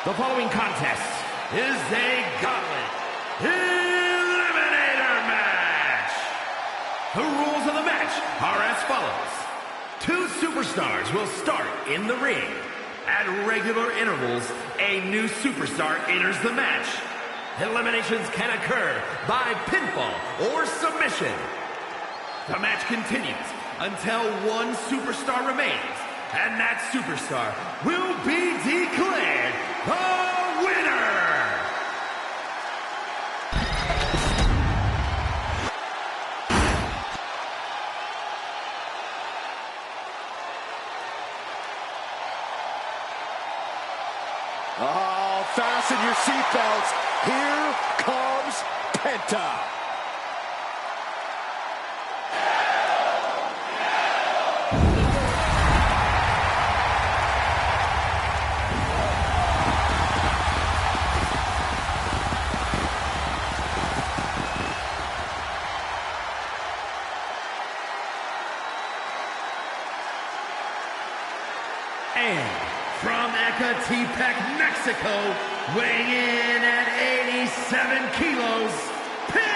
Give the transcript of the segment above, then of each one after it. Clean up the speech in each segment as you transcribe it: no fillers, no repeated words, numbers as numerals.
The following contest is a gauntlet eliminator match. The rules of the match are as follows. Two superstars will start in the ring. At regular intervals, a new superstar enters the match. Eliminations can occur by pinfall or submission. The match continues until one superstar remains, and that superstar will be declared the winner! Oh, fasten your seatbelts. Here comes Penta. And from Ecatepec, Mexico, weighing in at 87 kilos, Penta!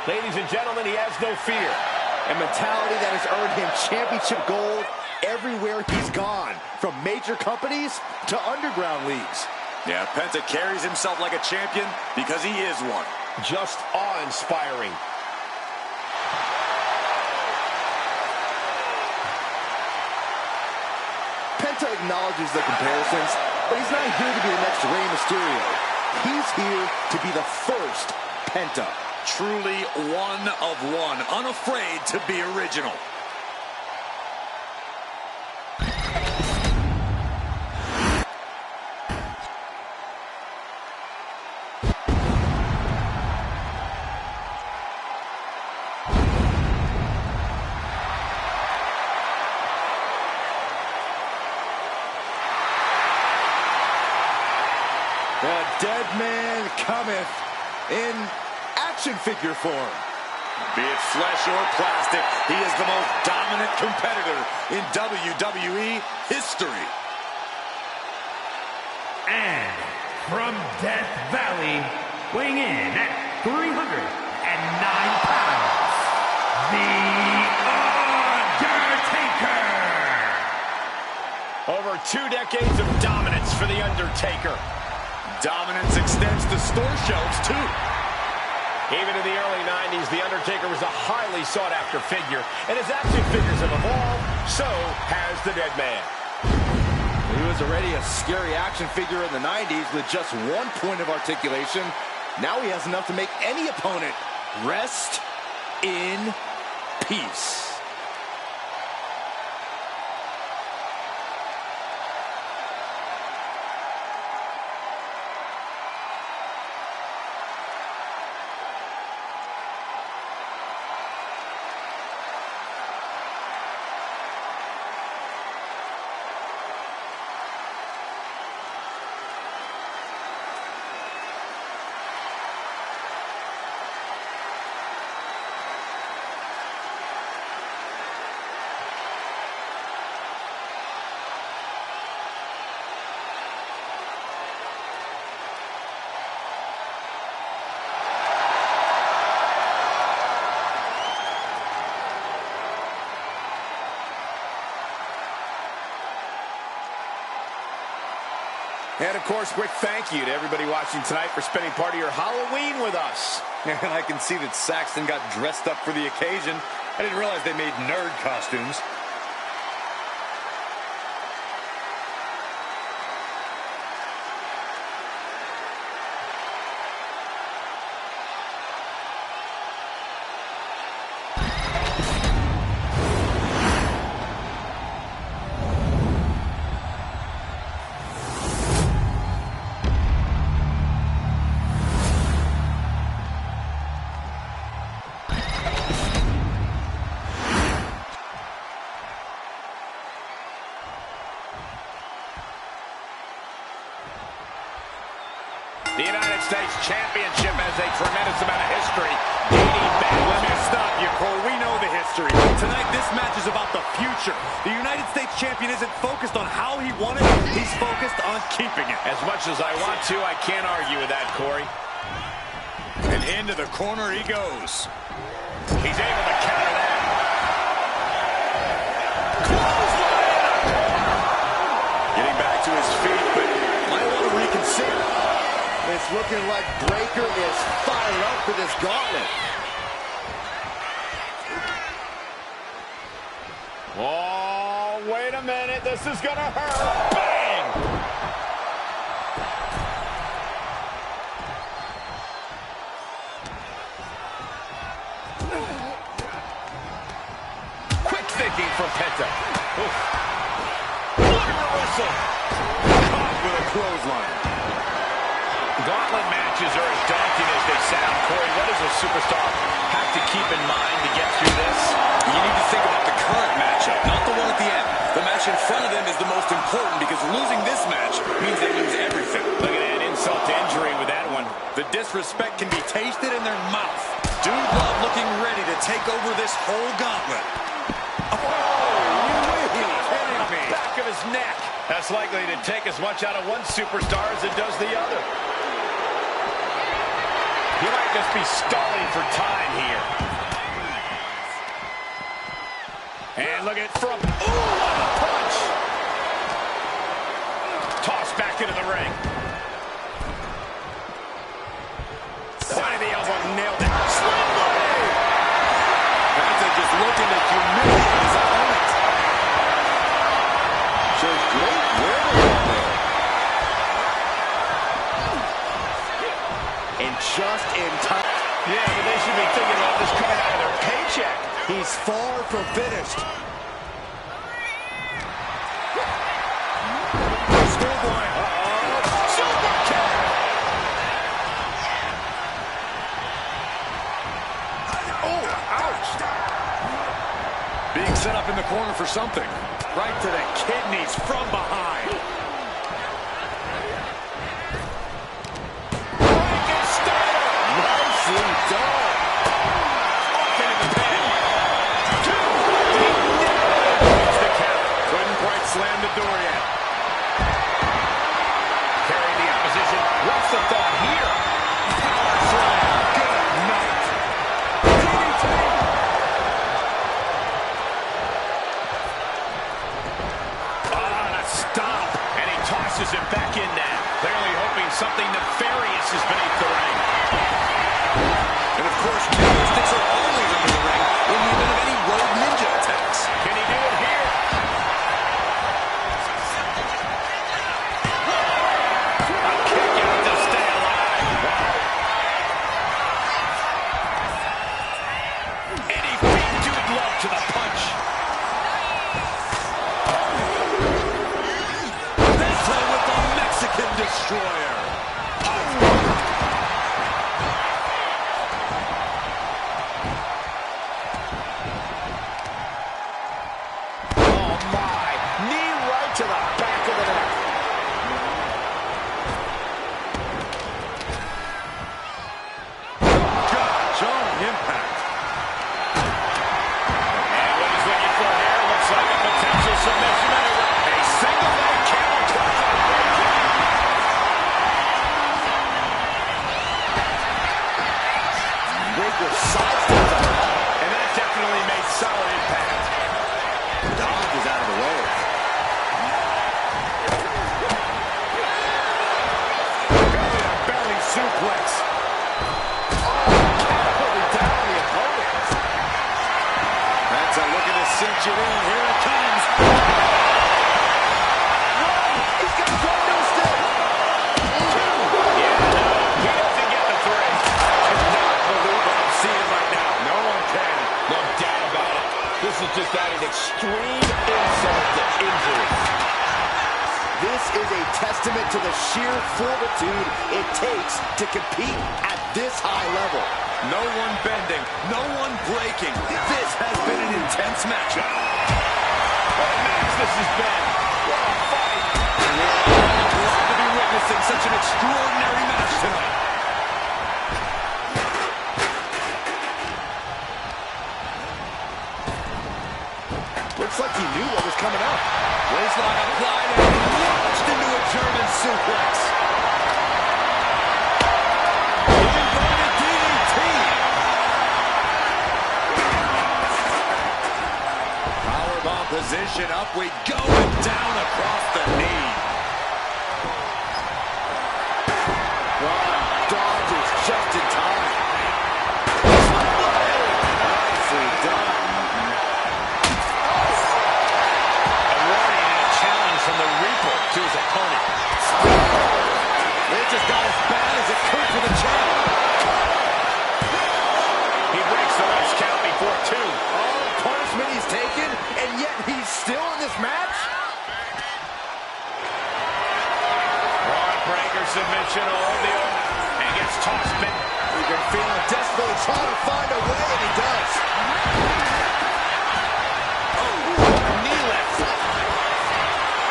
Ladies and gentlemen, he has no fear. A mentality that has earned him championship gold everywhere he's gone, from major companies to underground leagues. Yeah, Penta carries himself like a champion because he is one. Just awe-inspiring. Penta acknowledges the comparisons, but he's not here to be the next Rey Mysterio. He's here to be the first Penta. Truly one of one, unafraid to be original. The dead man cometh in action figure form. Be it flesh or plastic, he is the most dominant competitor in WWE history. And from Death Valley, weighing in at 309 pounds, The Undertaker! Over 2 decades of dominance for The Undertaker. Dominance extends to store shelves, too. Even in the early 90s, The Undertaker was a highly sought-after figure, and as action figures have evolved, so has the Dead Man. He was already a scary action figure in the 90s with just 1 point of articulation. Now he has enough to make any opponent rest in peace. And, of course, quick thank you to everybody watching tonight for spending part of your Halloween with us. And I can see that Saxton got dressed up for the occasion. I didn't realize they made nerd costumes. The United States Championship has a tremendous amount of history dating back. Let me stop you, Cole. We know the history. Tonight, this match is about the future. The United States champion isn't focused on how he won it. He's focused on keeping it. As much as I want to, I can't argue with that, Corey. And into the corner he goes. He's able to counter that. Getting back to his feet, but might want to reconsider. It's looking like Breakker is fired up for this gauntlet. Oh, wait a minute. This is going to hurt. Bang! Quick thinking from Penta. Oof. What a reversal. Caught with a clothesline. Gauntlet matches are as daunting as they sound. Corey, what does a superstar have to keep in mind to get through this? You need to think about the current matchup, not the one at the end. The match in front of them is the most important because losing this match means they lose everything. Look at that insult to injury with that one. The disrespect can be tasted in their mouth. Dude Love looking ready to take over this whole gauntlet. Oh, you kidding me? Back of his neck. That's likely to take as much out of one superstar as it does the other. He might just be stalling for time here. And look at from. Ooh, what a punch! Tossed back into the ring. Side of the elbow, nailed it. Slam blade! Penta just looking to humiliate his opponent. Shows great wherewithal there. And just in time. Yeah, but they should be thinking about this coming out of their paycheck. He's far from finished. Schoolboy. Super kick! Oh, ouch. Being set up in the corner for something. Right to the kidneys from behind. Nicely done. Slam the door yet. Carrying the opposition. What's the thought here? Power slam. Good night. DDT. That stop. And he tosses it back in now. Clearly hoping something nefarious is beneath the ring. And of course, sticks are always under the ring in the event of any rogue ninja attacks. Can he do it here? To the punch. This one with the Mexican Destroyer. Oh my. Knee right to the back of the neck. Gosh, on impact. Like a potential submission and a single leg camel clutch. Breakker sidesteps on that. And that definitely made solid impact. Dodge is out of the way. Belly to belly suplex. Catapulted down the opponent. That's looking to cinch it in. Here it comes. He's got one no stick. Yeah, no, he doesn't get the three. I cannot believe what I'm seeing right now. No one can. No doubt about it. This is just adding extreme insult to injury. This is a testament to the sheer fortitude it takes to compete at this high level. No one bending, no one breaking. This has been an intense matchup. What a match this has been. What a fight. Glad to be witnessing such an extraordinary match tonight. Looks like he knew what was coming up. Waistlock applied and launched into a German suplex. Inverted DDT. Powerbomb position, up we go, and down across the knee. Ron dodges just in time. Nicely done. From the Reaper to his opponent. It just got as bad as it could for the champ. He breaks the rest count before 2. All the punishment he's taken, and yet he's still in this match? Rod breaker submission all the over. And gets tossed back. He's been feeling desperately trying to find a way, and he does.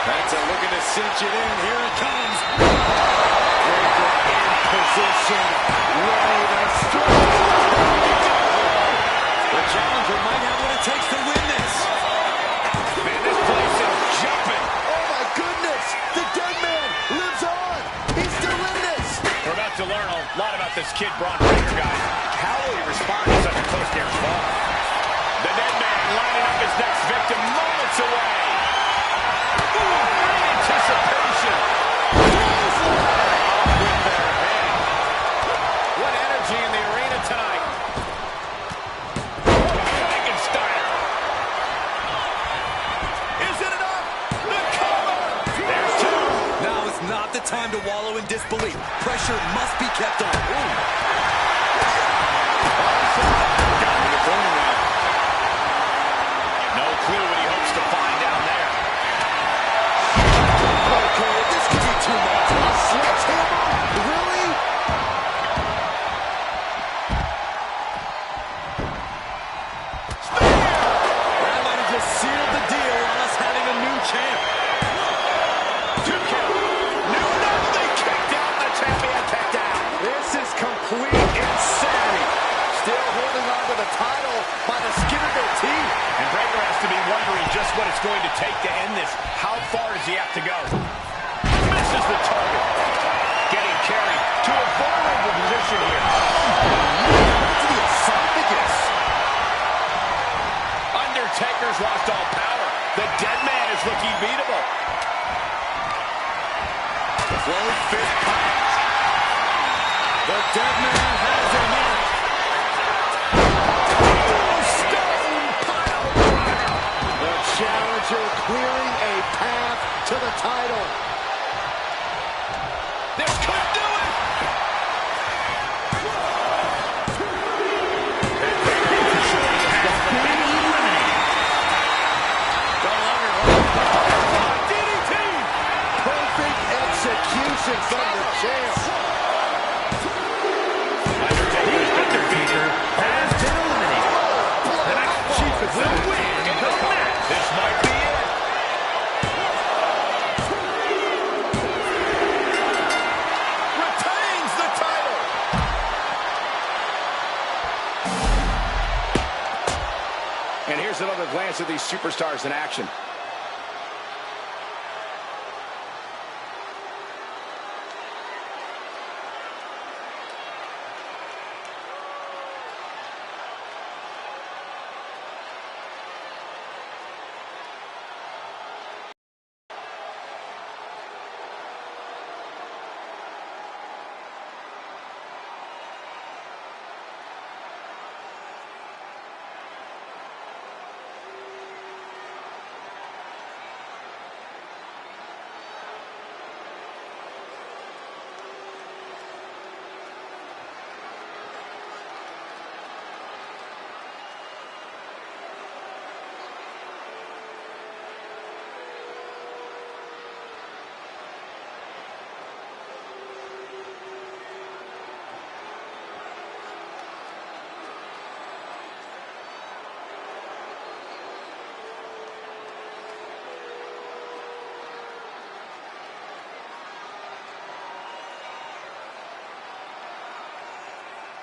That's a looking to cinch it in. Here it comes. Breaker in position. Ready to strike. The challenger might have what it takes to win this. Man, this place is jumping. Oh, my goodness. The dead man lives on. He's still in this. We're about to learn a lot about this kid, Braun Breaker, guys. How will he respond to such a close near fall? The dead man lining up his next victim moments away. Anticipation. With their head. What energy in the arena tonight. Frankenstein. Is it enough? The cover. There's 2. Now is not the time to wallow in disbelief. Pressure must be kept on. No clue what he hopes to find down there. Okay, this could be too much. A sledgehammer? Really? That might have just sealed the deal on us having a new champ. 2 count. No, they kicked out the champion takedown. This is complete insanity. Still holding on to the title by the skin of their teeth. And Breaker has to be wondering just what it's going to take to end this. How far does he have to go? Misses the target. Getting carried to a vulnerable position here. To the esophagus. Undertaker's lost all power. The dead man is looking beatable. Close fist punch. The dead man has him in. Challenger clearing a path to the title. This could do it! DDT! Perfect execution from the champ. Undertaker has been eliminated. The next chief will win the match. This might be it. Retains the title. And here's another glance at these superstars in action.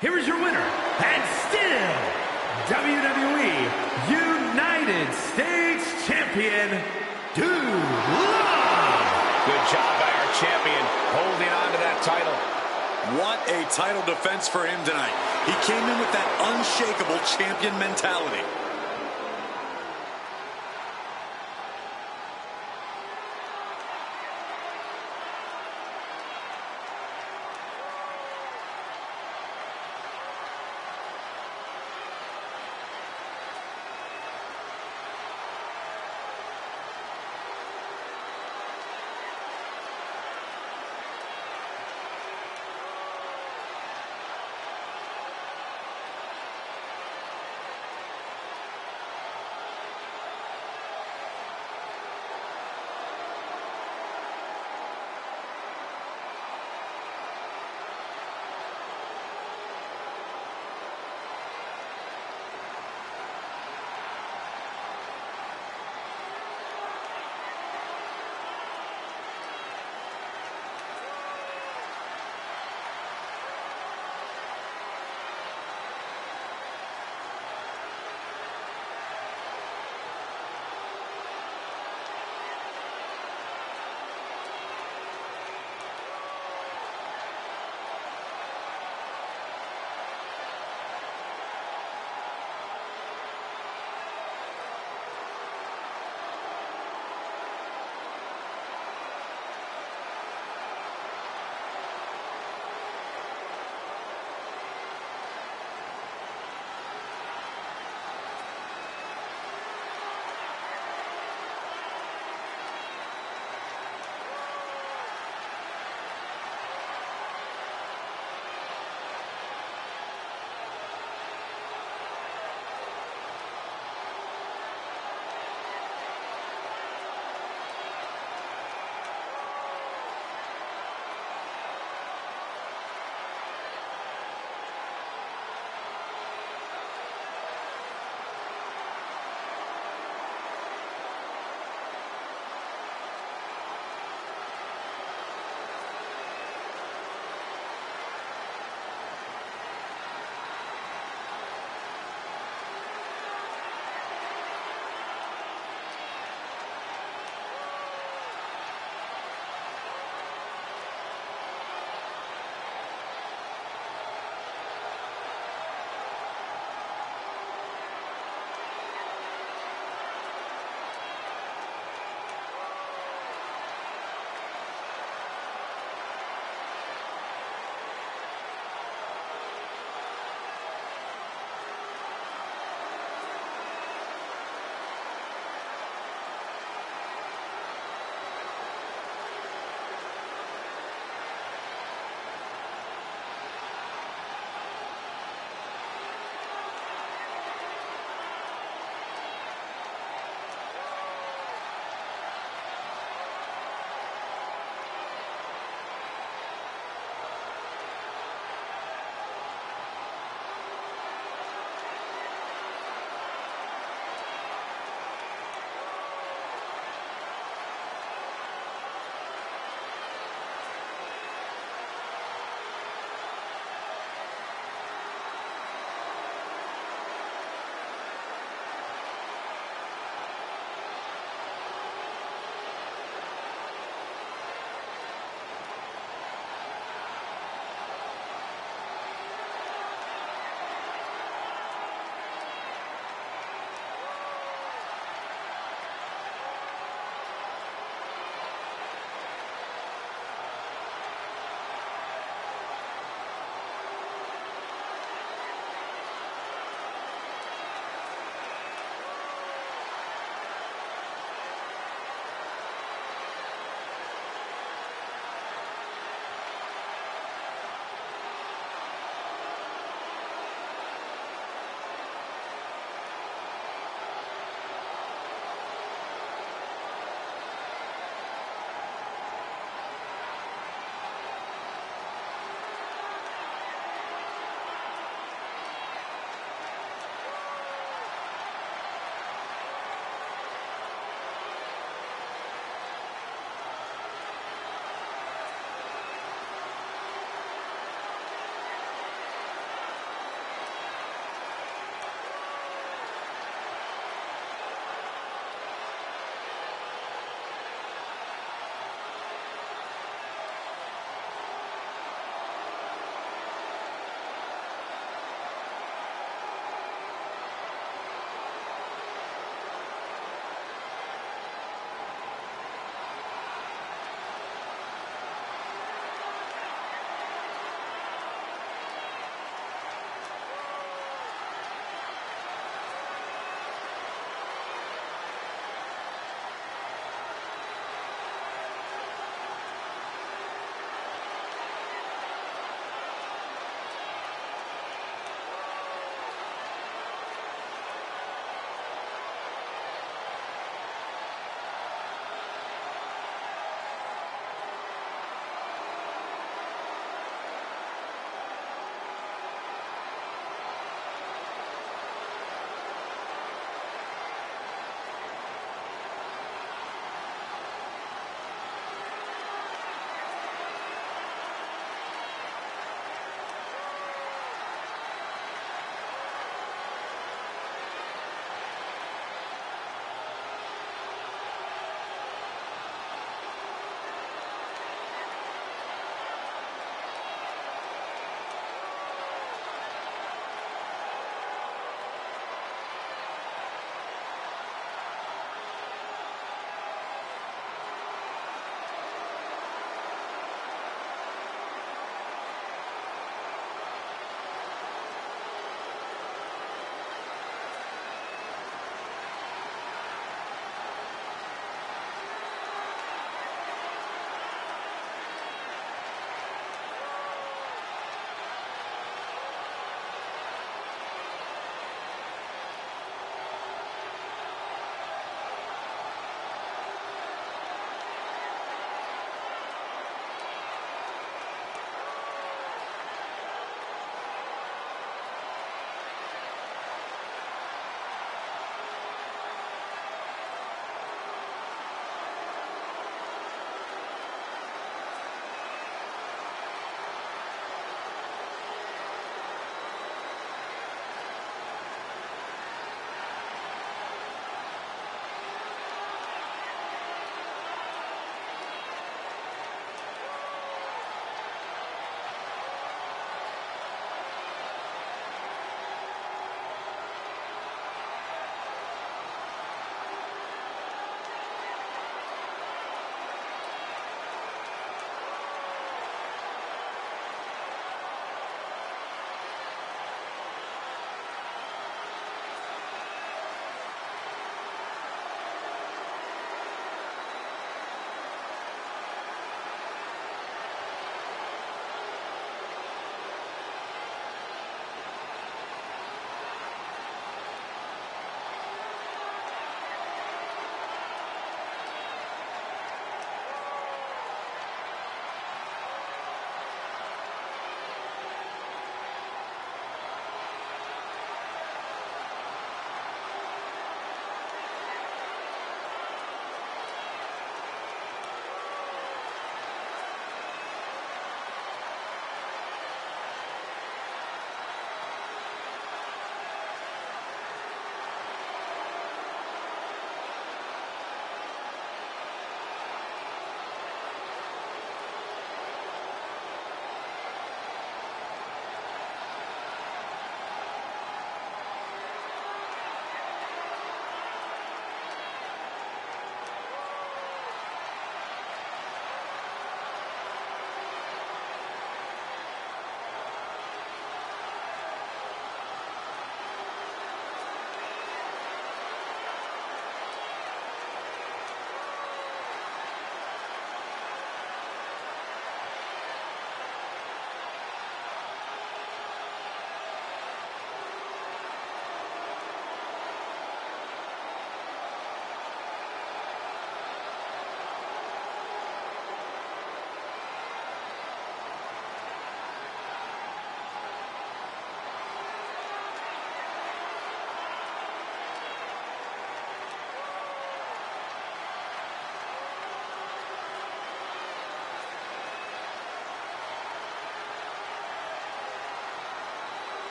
Here is your winner, and still WWE United States champion, Dude Love. Good job by our champion holding on to that title. What a title defense for him tonight. He came in with that unshakable champion mentality.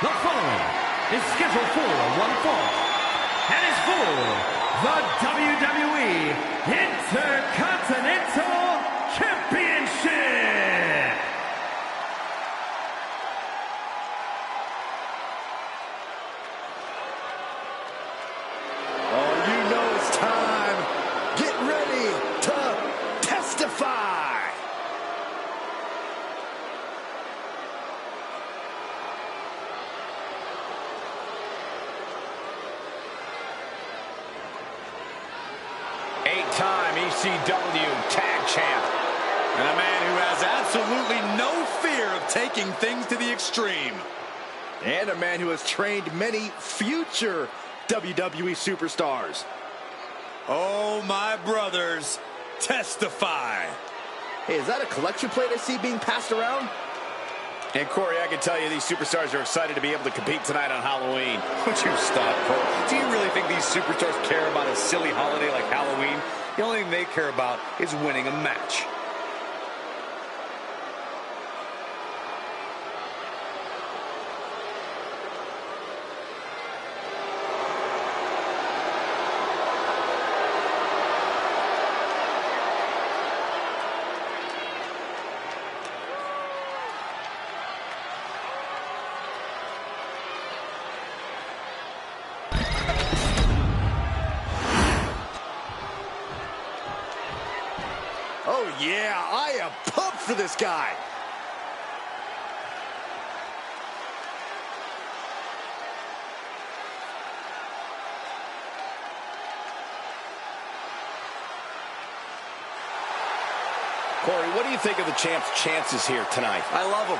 The following is scheduled for one fall and is for the WWE Intercontinental Championship. Oh, you know it's time. Get ready to testify. Eight-time ECW Tag Champ. And a man who has absolutely no fear of taking things to the extreme. And a man who has trained many future WWE superstars. Oh, my brothers, testify. Hey, is that a collection plate I see being passed around? And Corey, I can tell you these superstars are excited to be able to compete tonight on Halloween. Would you stop, Cole? Do you really think these superstars care about a silly holiday like Halloween? The only thing they care about is winning a match. Oh, yeah, I am pumped for this guy. Corey, what do you think of the champ's chances here tonight? I love him.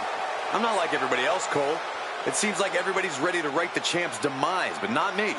I'm not like everybody else, Cole. It seems like everybody's ready to write the champ's demise, but not me.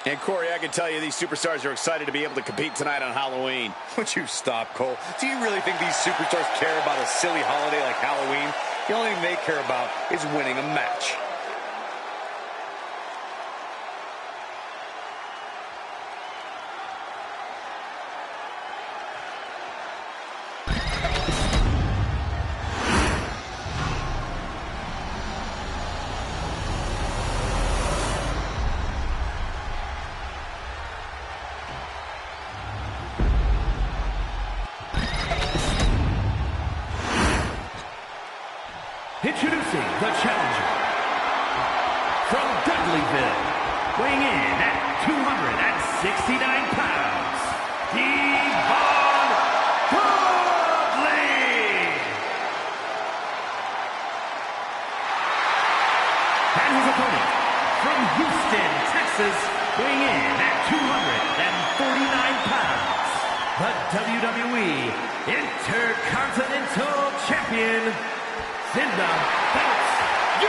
And Corey, I can tell you these superstars are excited to be able to compete tonight on Halloween. Would you stop, Cole? Do you really think these superstars care about a silly holiday like Halloween? The only thing they care about is winning a match. Introducing the challenger from Dudleyville, weighing in at 269 pounds, Devon Dudley. And his opponent from Houston, Texas, weighing in at 249 pounds, the WWE Intercontinental Champion, in the belts, you!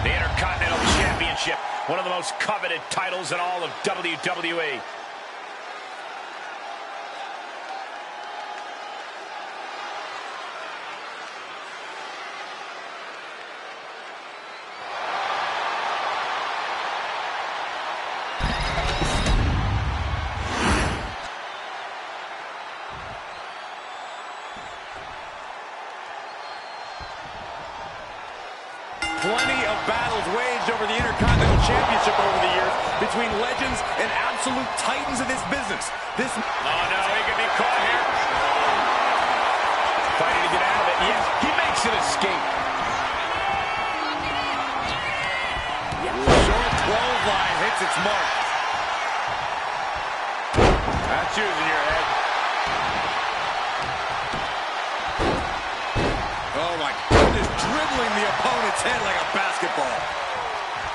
The Intercontinental Championship, one of the most coveted titles in all of WWE. Plenty of battles waged over the Intercontinental Championship over the years between legends and absolute titans of this business. Oh no, he could be caught here. Fighting to get out of it. Yes, he makes an escape. Short clothesline hits its mark. That's using your head. Oh my goodness, dribbling the opponent's head like a basketball.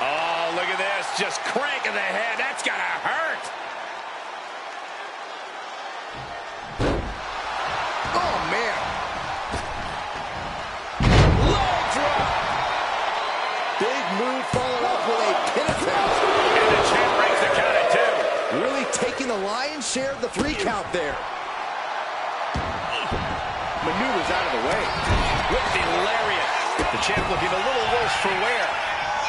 Oh, look at this, just cranking the head. That's gotta hurt. Oh, man. Low drop. Big move followed up with a pin attempt. And the champ breaks the count at 2. Really taking the lion's share of the 3 count there. Maneuvers out of the way. With the lariat. The champ looking a little worse for wear.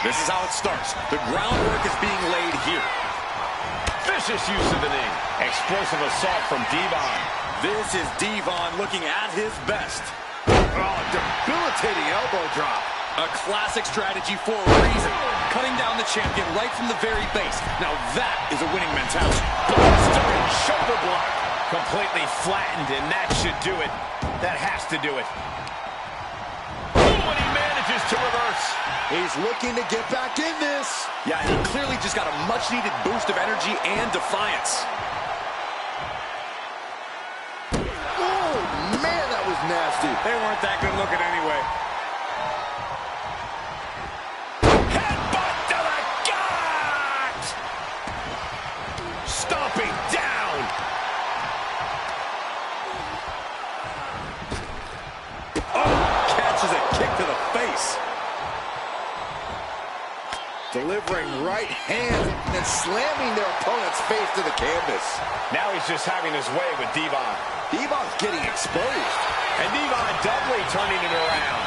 This is how it starts. The groundwork is being laid here. Vicious use of the knee. Explosive assault from Devon. This is Devon looking at his best. Oh, debilitating elbow drop. A classic strategy for a reason. Cutting down the champion right from the very base. Now that is a winning mentality. Blistering shoulder block. Completely flattened, and that should do it. That has to do it. When he manages to reverse. He's looking to get back in this. Yeah, he clearly just got a much-needed boost of energy and defiance. Oh, man, that was nasty. They weren't that good looking anyway. Headbutt to the gut! Stomping down. Oh, catches a kick to the face. Delivering right hand and slamming their opponent's face to the canvas. Now he's just having his way with Devon. Devon's getting exposed. And Devon doubly turning it around.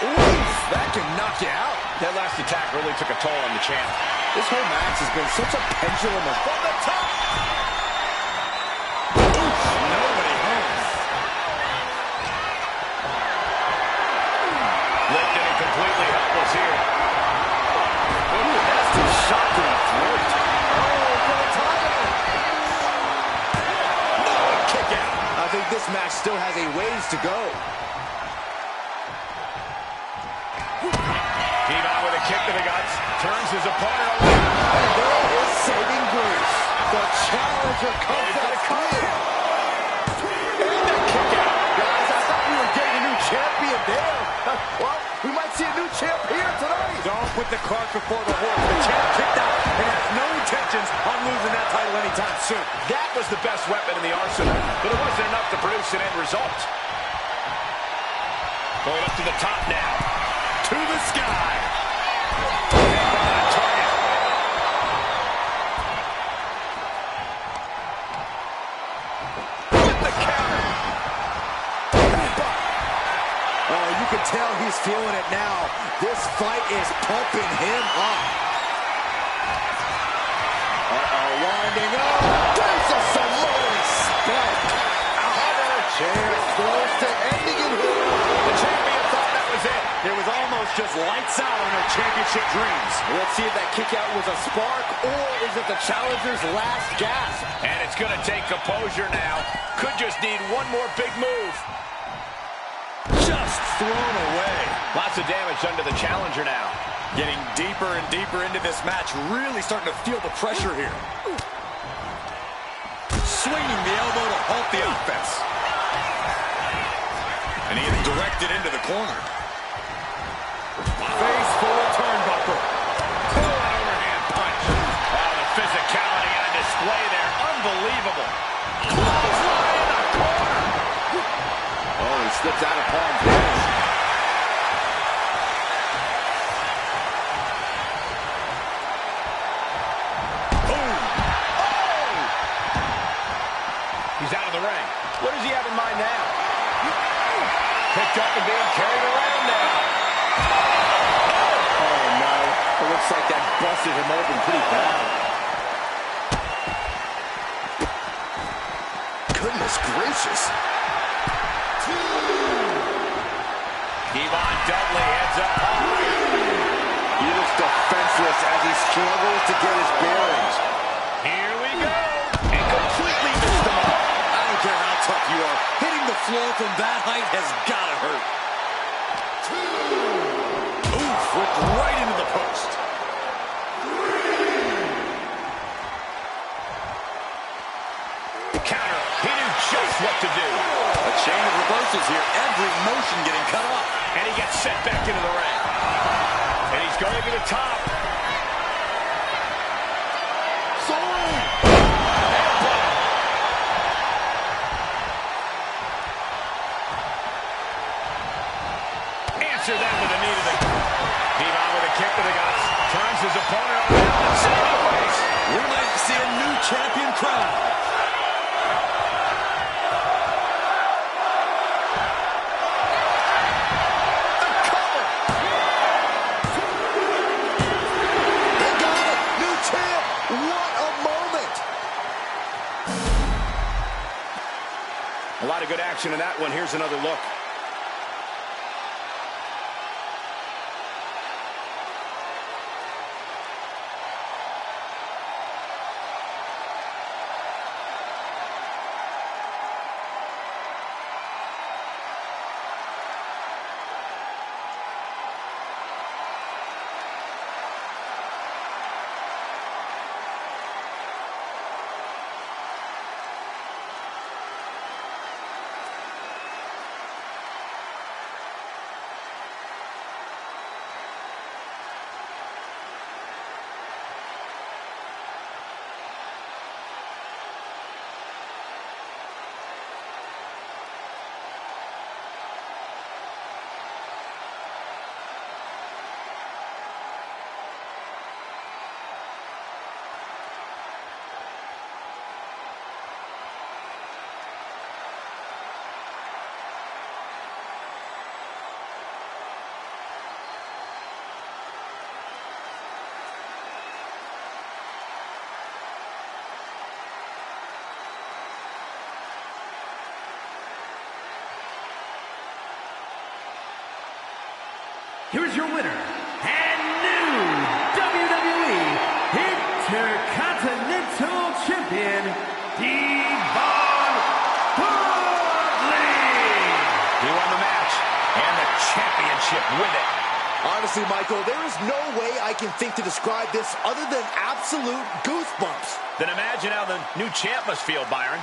Oof, that can knock you out. That last attack really took a toll on the champ. This whole match has been such a pendulum of From the top! Oof, nobody home. Lifted and completely helpless here. Ooh, nasty shot to the throat. oh, for the title. No, kick out. I think this match still has a ways to go. Devon with a kick to the guts. Turns his opponent away. And there is saving grace. The challenger comes out clear. And a kick out. Guys, I thought we were getting a new champion there. Well, we might see a new champ here tonight. Don't put the cart before the horse. The champ kicked out and has no intentions on losing that title anytime soon. That was the best weapon in the arsenal, but it wasn't enough to produce an end result. Going up to the top now. To the sky. Target. With the counter. Oh, you can tell he's feeling it now. This fight is pumping him up. Uh-oh, winding up. There's a Samoan spike. Chance close to ending it here. The champion thought that was it. It was almost just lights out on her championship dreams. Let's see if that kick out was a spark, or is it the challenger's last gasp? And it's going to take composure now. Could just need one more big move. Just thrown away. Lots of damage done to the challenger now. Getting deeper and deeper into this match. Really starting to feel the pressure here. Swinging the elbow to halt the offense. And he is directed into the corner. Face full of turnbuckle. Pull an overhand punch. Oh, the physicality on display there. Unbelievable. Clothesline in the corner. Oh, he slipped out of Palm's hands. Boom. Oh! He's out of the ring. What does he have in mind now? Picked up and being carried around now. Oh, no. It looks like that busted him open pretty bad. Goodness gracious. Devon Dudley heads up high. He looks defenseless as he struggles to get his bearings. Here we go. And completely missed the mark. I don't care how tough you are. Hitting the floor from that height has got to hurt. Oof, whipped right into the post. Counter. He knew just what to do. A chain of reversals here. Every motion getting cut off. And he gets set back into the ring. And he's going to the top. Answer that with a knee to the... action in that one. Here's another look. Here is your winner and new WWE Intercontinental Champion, Devon Woodley. He won the match and the championship with it. Honestly, Michael, there is no way I can think to describe this other than absolute goosebumps. Then imagine how the new champ must feel, Byron.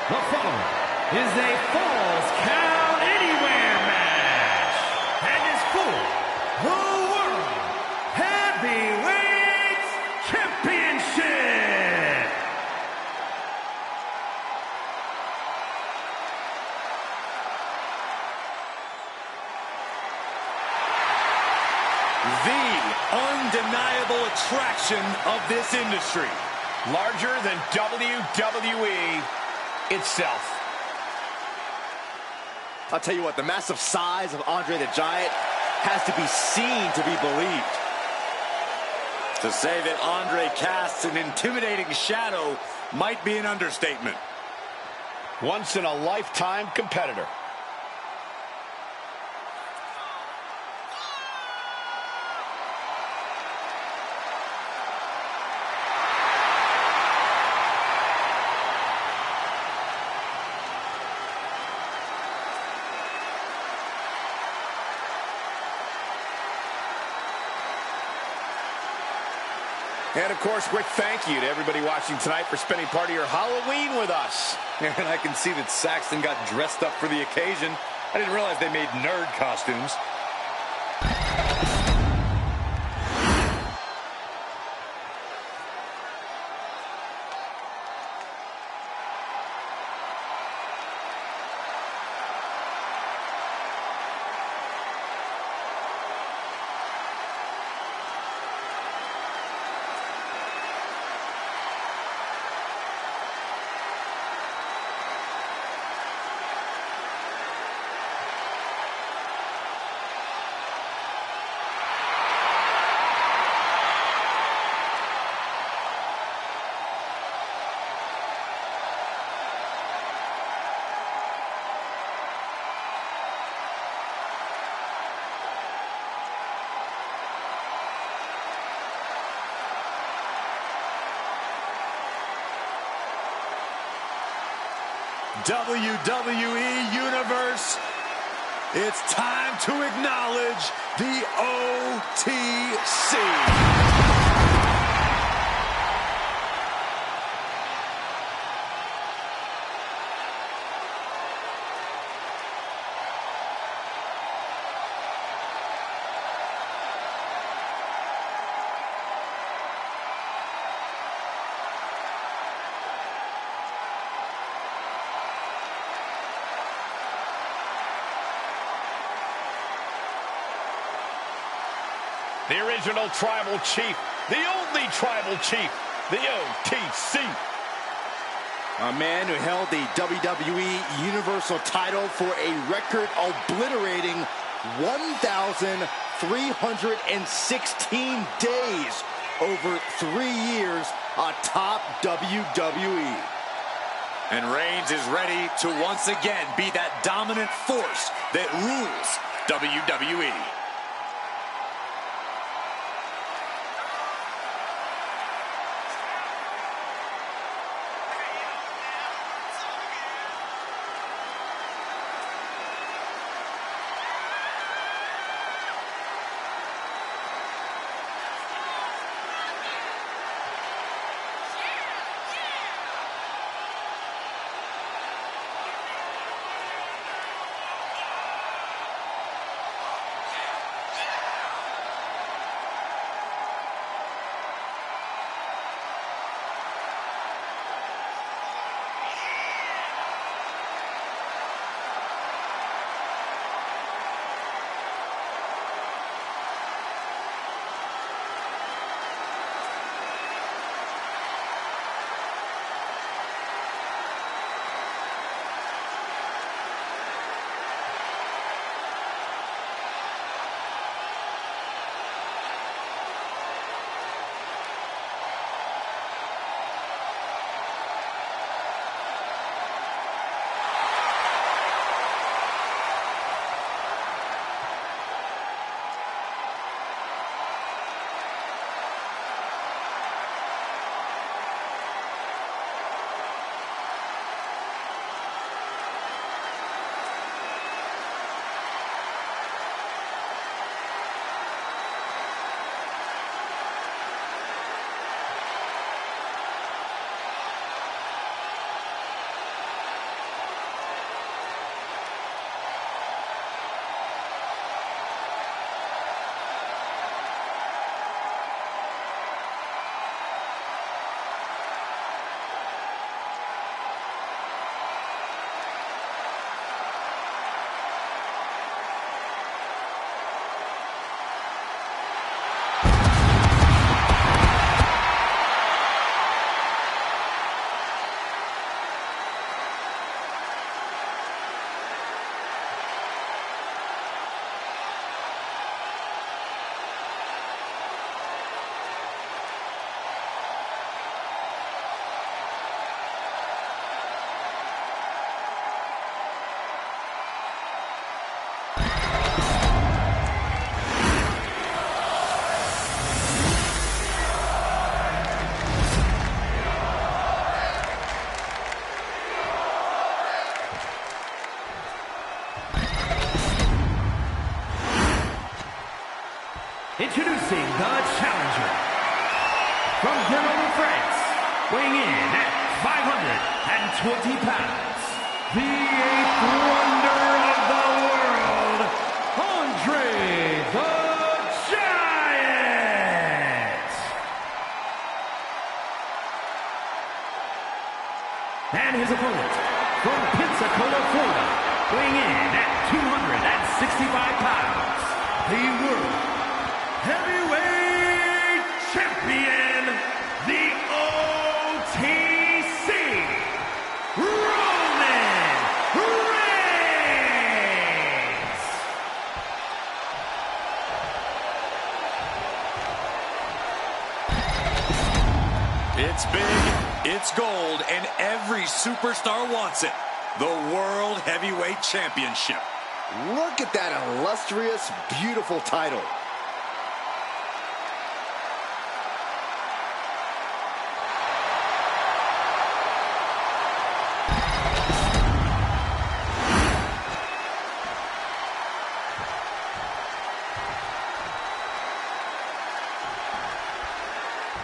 The following is a Falls Count Anywhere match and is for the World Heavyweight Championship. The undeniable attraction of this industry. Larger than WWE itself. I'll tell you what, the massive size of Andre the Giant has to be seen to be believed. To say that Andre casts an intimidating shadow might be an understatement. Once in a lifetime competitor. And, of course, quick thank you to everybody watching tonight for spending part of your Halloween with us. And I can see that Saxton got dressed up for the occasion. I didn't realize they made nerd costumes. WWE Universe, it's time to acknowledge the OTC. The original tribal chief, the only tribal chief, the OTC. A man who held the WWE Universal title for a record obliterating 1,316 days over 3 years atop WWE. And Reigns is ready to once again be that dominant force that rules WWE. Introducing the challenger. From Grenoble, France, weighing in at 520 pounds, the eighth wonder of the world, Andre the Giant! And his opponent, from Pensacola, Florida, weighing in at 265 pounds, the World Heavyweight Champion, the OTC, Roman Reigns! It's big, it's gold, and every superstar wants it. The World Heavyweight Championship. Look at that illustrious, beautiful title.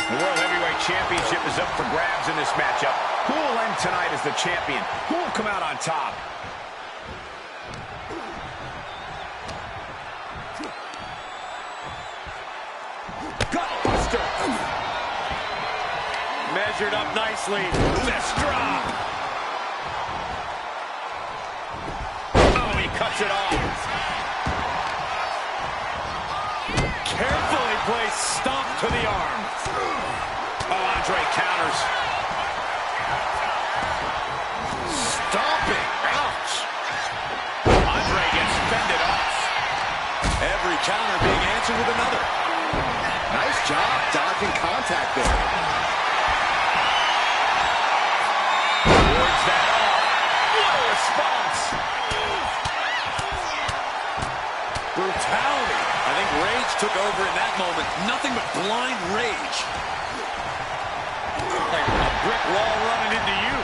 The World Heavyweight Championship is up for grabs in this matchup. Who will end tonight as the champion? Who will come out on top? Gutbuster! Measured up nicely. Fist drop! Oh, he cuts it off. Carefully placed stomp to the arm. Oh, Andre counters. Stomping. Ouch. Andre gets fended off. Every counter being answered with another. Nice job dodging contact there. Towards that arm. What a response. Brutality. I think rage took over in that moment. Nothing but blind rage. Like a brick wall running into you.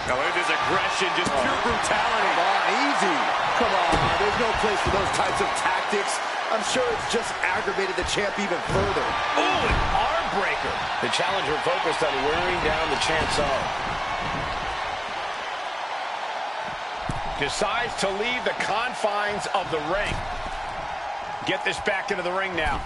Now look at this aggression, just pure brutality. Come on, easy. Come on, there's no place for those types of tactics. I'm sure it's just aggravated the champ even further. Ooh, an arm breaker. The challenger focused on wearing down the champ's arm. Decides to leave the confines of the ring. Get this back into the ring now.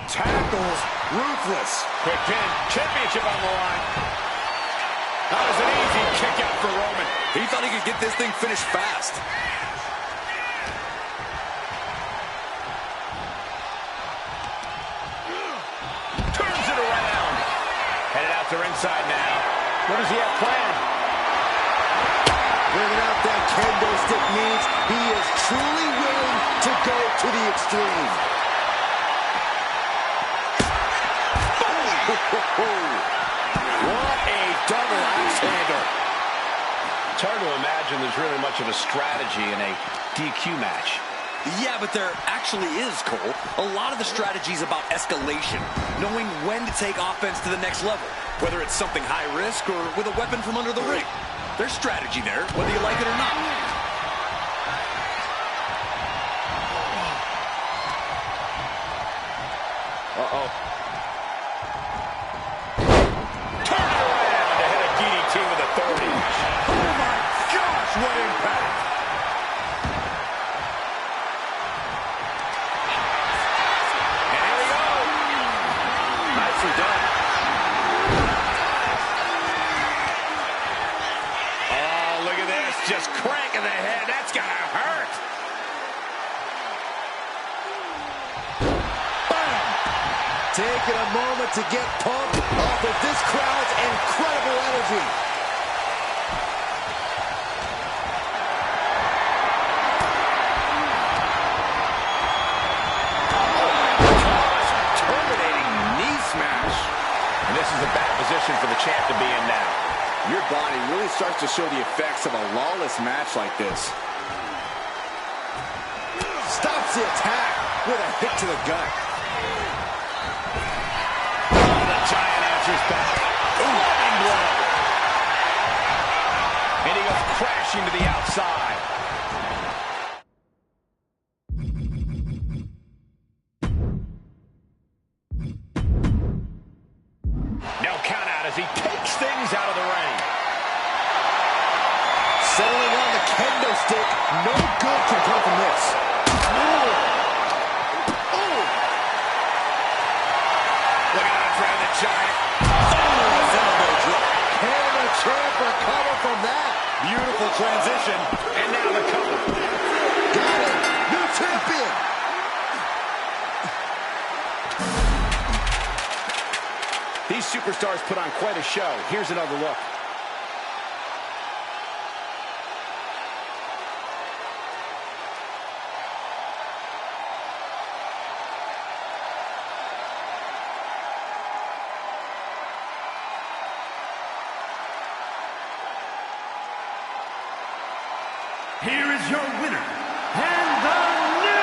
Tackles, ruthless. Quick pin, championship on the line. That was an easy kick out for Roman. He thought he could get this thing finished fast. Turns it around. Headed out to ringside now. What does he have planned? Bringing out that kendo stick means he is truly willing to go to the extreme. What a double axe handle. It's hard to imagine there's really much of a strategy in a DQ match. Yeah, but there actually is, Cole. A lot of the strategy is about escalation, knowing when to take offense to the next level, whether it's something high risk or with a weapon from under the ring. There's strategy there, whether you like it or not. Uh-oh. Turn it around to hit a DDT with authority. Oh, my gosh, what impact. And here we go. Nicely done. Oh, look at this. Just cranking the head. That's going to hurt. Taking a moment to get pumped off of this crowd's incredible energy. Terminating knee smash. And this is a bad position for the champ to be in now. Your body really starts to show the effects of a lawless match like this. Stops the attack with a hit to the gut. answers back. Running blow. And he goes crashing to the outside. Now count out as he takes things out of the ring. Settling on the kendo stick. No good can come from this. Ooh. Ooh. Look at Andre the Giant. Oh, elbow drop. Can the champ recover from that? Beautiful transition. And now the cover. Got it. New champion. These superstars put on quite a show. Here's another look. Here is your winner, and the new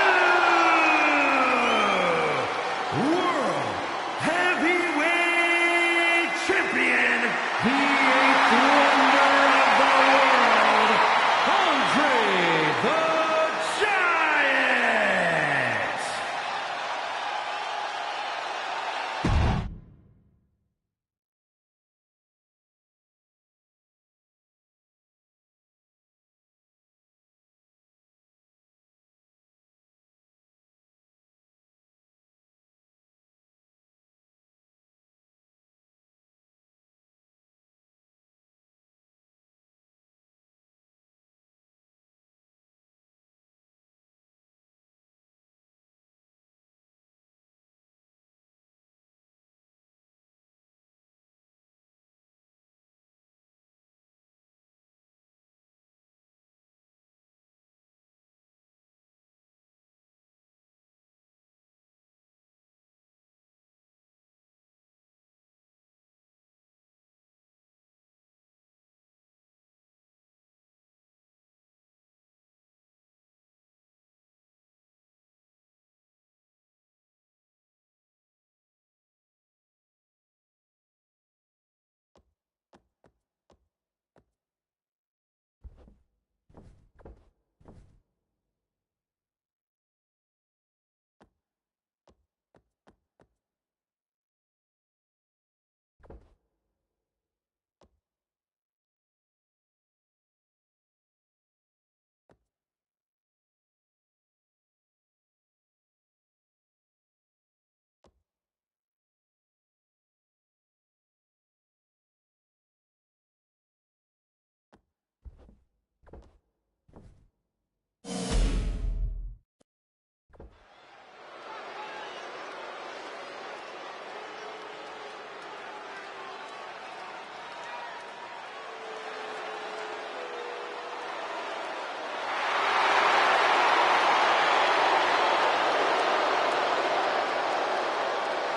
World Heavyweight Champion, the 8th wonder of the world, Andre the Giant!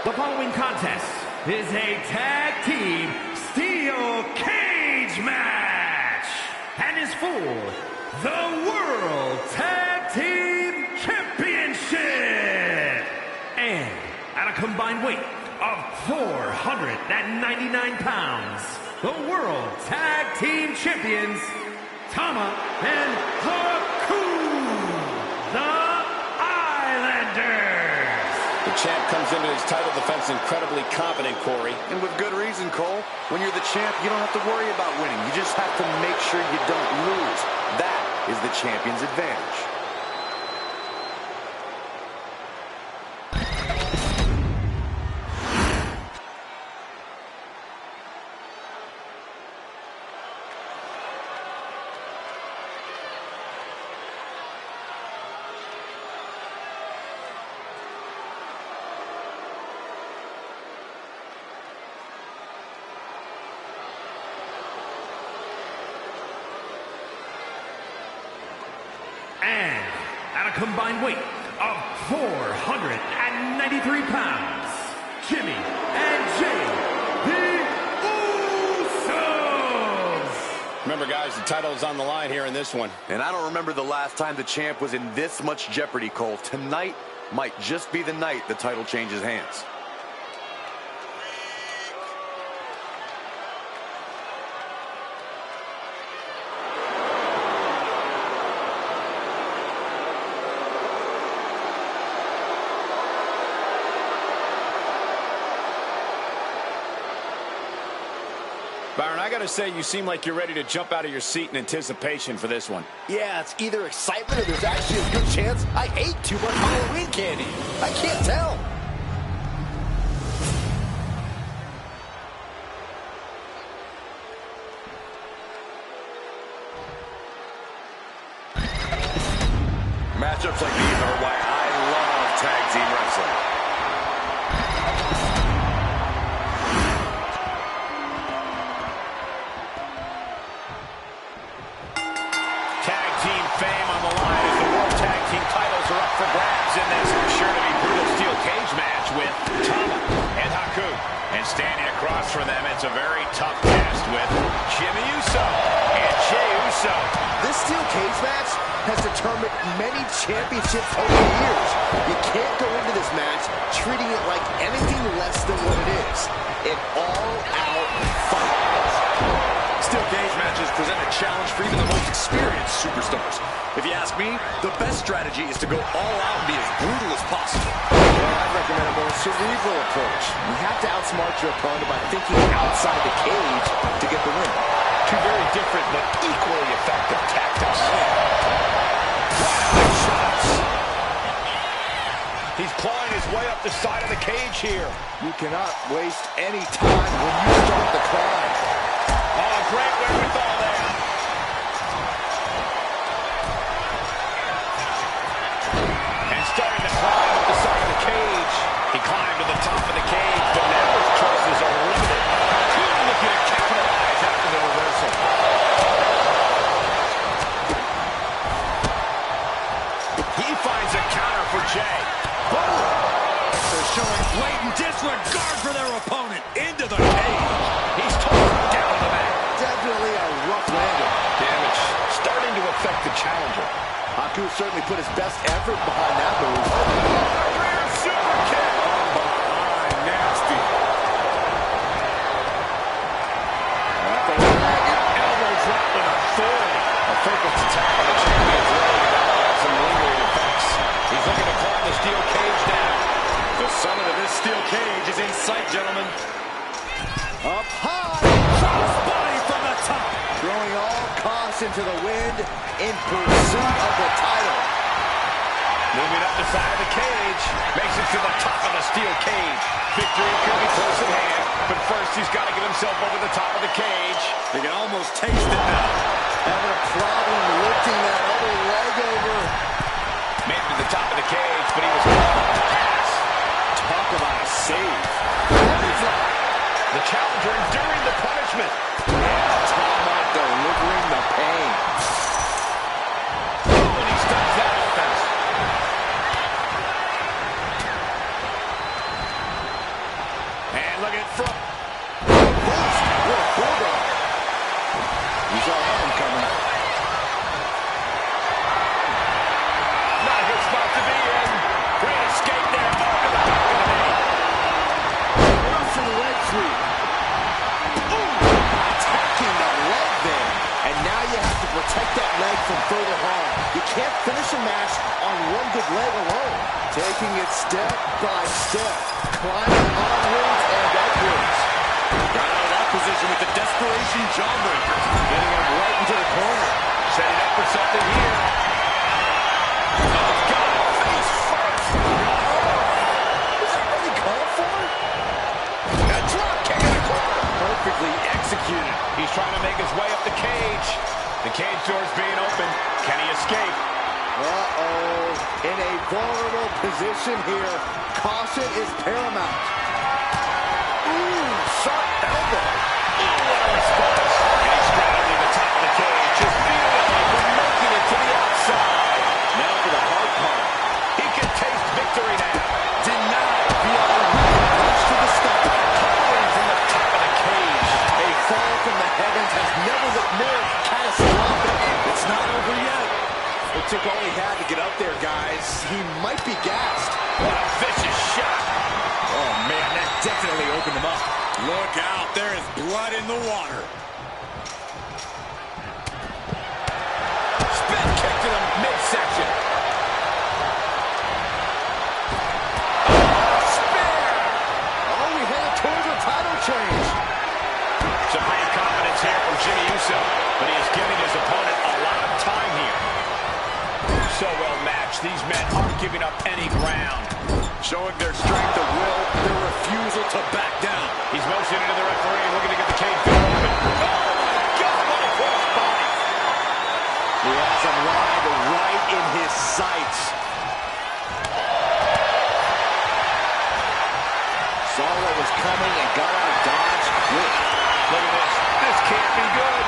The following contest is a tag team steel cage match and is for the World Tag Team Championship. And at a combined weight of 499 pounds, the World Tag Team Champions, Tama and Haku, the Islanders. The champ comes into his title defense incredibly confident, Corey. And with good reason, Cole. When you're the champ, you don't have to worry about winning. You just have to make sure you don't lose. That is the champion's advantage. And at a combined weight of 493 pounds, Jimmy and Jay, the Usos. Remember, guys, the title is on the line here in this one. And I don't remember the last time the champ was in this much jeopardy, Cole. Tonight might just be the night the title changes hands. Byron, I got to say, you seem like you're ready to jump out of your seat in anticipation for this one. Yeah, it's either excitement or there's actually a good chance I ate too much Halloween candy. I can't tell. Matchups like these are why I love tag team wrestling. Tag team fame on the line as the World Tag Team titles are up for grabs in this sure to be brutal steel cage match with Tama and Haku. And standing across from them, it's a very tough test with Jimmy Uso and Jey Uso. This steel cage match has determined many championships over the years. You can't go into this match treating it like anything less than what it is. An all-out fight. Steel cage matches present a challenge for even the most experienced superstars. If you ask me, the best strategy is to go all out and be as brutal as possible. Well, I'd recommend a more cerebral approach. You have to outsmart your opponent by thinking outside the cage to get the win. Two very different but equally effective tactics. He's clawing his way up the side of the cage here. You cannot waste any time when you start the climb. Oh, great wherewithal there. And starting to climb up the side of the cage. He climbed to the top of the cage, but now his choices are limited. He's looking to capitalize after the reversal. He finds a counter for Jey. They're showing blatant disregard for their opponent into the cage. He's tossed down to the mat. Definitely a rough landing. Damage starting to affect the challenger. Haku certainly put his best effort behind that move. Rear super kick. Nasty. Elbow drop with authority. A focused attack on the champion's leg. That'll have some lingering effects. He's looking to climb the steel cage now. The summit of this steel cage is in sight, gentlemen. Up high. Crossbody from the top. Throwing all costs into the wind in pursuit of the title. Moving up the side of the cage. Makes it to the top of the steel cage. Victory could be close at hand. But first, he's got to get himself over the top of the cage. They can almost taste it now. Having a problem lifting that other leg over. Made it to the top of the cage, but he was caught on the pass. Talk about a save. The challenger enduring the punishment. Tama delivering the pain. Oh, and he stops that offense. And look at from. What a bulldog. You saw that one coming. Not a good spot to be in. Great escape there. Oh, to the back of the knee. Russian leg sweep. Ooh, attacking the leg there. And now you have to protect that leg from further harm. You can't finish a match on one good leg alone. Taking it step by step. Climbing onwards and upwards. Got out of that position with the desperation jawbreaker. Getting him right into the corner. Setting up for something here. Oh, God, face first. Was that really called for? A drop kick in the corner. Perfectly executed. He's trying to make his way up the cage. The cage door's being opened. Can he escape? Uh-oh. In a vulnerable position here. Caution is paramount. Ooh, sharp elbow. What a response. And he's straddling the top of the cage. Just feeling like we're making it to the outside. Now for the hard part. He can taste victory now. Denied via a wicked punch to the stomach. Falling from the top of the cage. A fall from the heavens has never looked more catastrophic. It's not over yet. It took all he had to get up there, guys. He might be gassed. What a vicious shot. Oh, man, that definitely opened him up. Look out. There is blood in the water. Spin kick to the midsection. Spear! Oh, we headed towards a title change. Supreme Court these men aren't giving up any ground. Showing their strength of will, their refusal to back down. He's motioning to the referee, looking to get the cage door open. Oh, my God, what a crossbody. He has him right in his sights. Saw what was coming and got out of dodge quick. Look at this. This can't be good.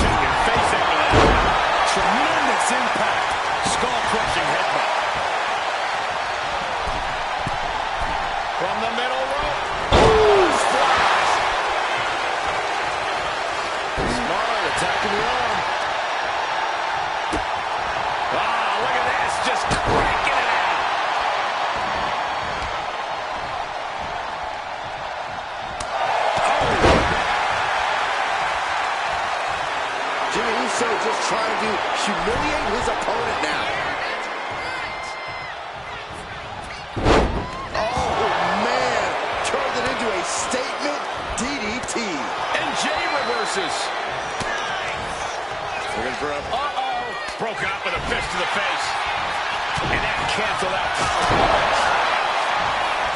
Check your face after that. Tremendous impact. Skull-crushing headbutt. From the middle rope. Oh, splash. Smart, attacking the arm. Ah, look at this. Just cranking it out. Jimmy Uso just trying to humiliate his opponent now. Oh, man. Turned it into a statement DDT. And Jay reverses. Looking for a... Uh-oh. Broken up with a fist to the face. And that canceled out power.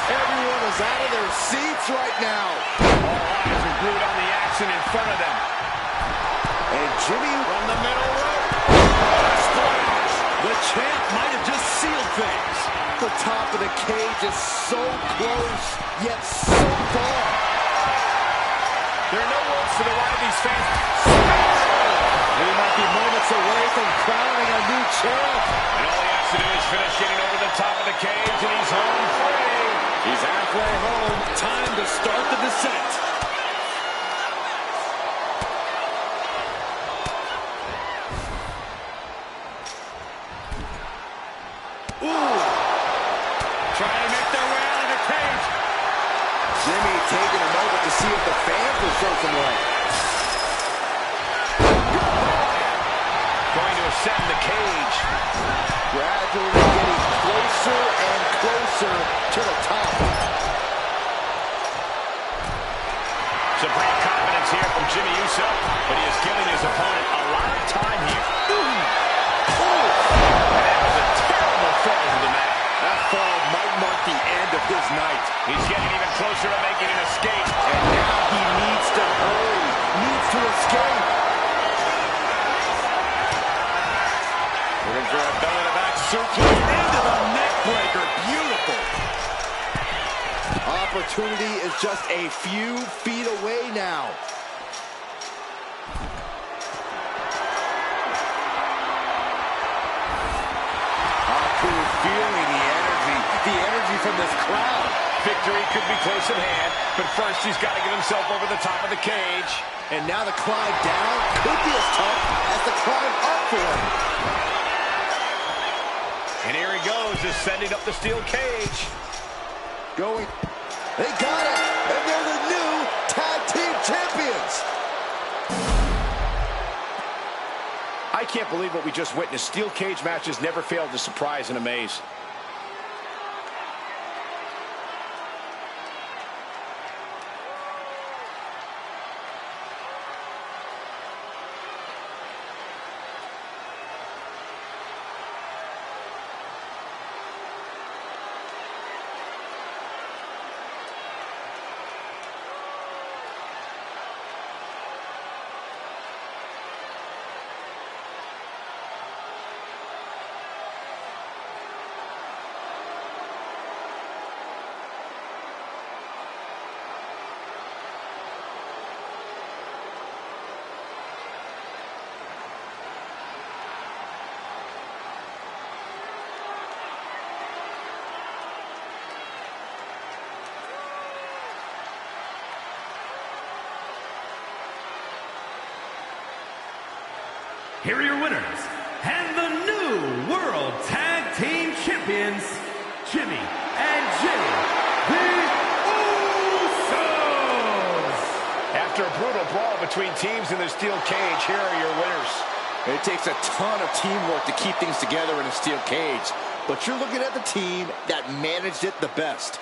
Everyone is out of their seats right now. All eyes are glued on the action in front of them. And Jimmy From the middle rope. Splash. The champ might have just sealed things. the top of the cage is so close, yet so far. There are no words to the right of these fans. We might be moments away from crowning a new champ. And all he has to do is finish getting over the top of the cage, and he's home free. He's halfway home. Time to start the descent. Trying to make their way out of the cage. Jimmy taking a moment to see if the fans will show some love. Going to ascend the cage. Gradually getting closer and closer to the top. Supreme confidence here from Jimmy Uso, but he is giving his opponent a lot of time here. And that was a terrible fall to the mat. That fall might mark the end of his night. He's getting even closer to making an escape. And now he needs to hurry, needs to escape. Looking for a belly-to-back suplex into the neck breaker. Beautiful. Opportunity is just a few feet away now. Feeling the energy from this crowd. Victory could be close at hand, but first he's got to get himself over the top of the cage. And now the climb down could be as tough as the climb up for him. And here he goes, ascending up the steel cage. Going. They got it. And they're the new tag team champions. I can't believe what we just witnessed. Steel cage matches never fail to surprise and amaze. Here are your winners, and the new World Tag Team Champions, Jimmy and Jay, the Usos! After a brutal brawl between teams in the steel cage, here are your winners. It takes a ton of teamwork to keep things together in a steel cage, but you're looking at the team that managed it the best.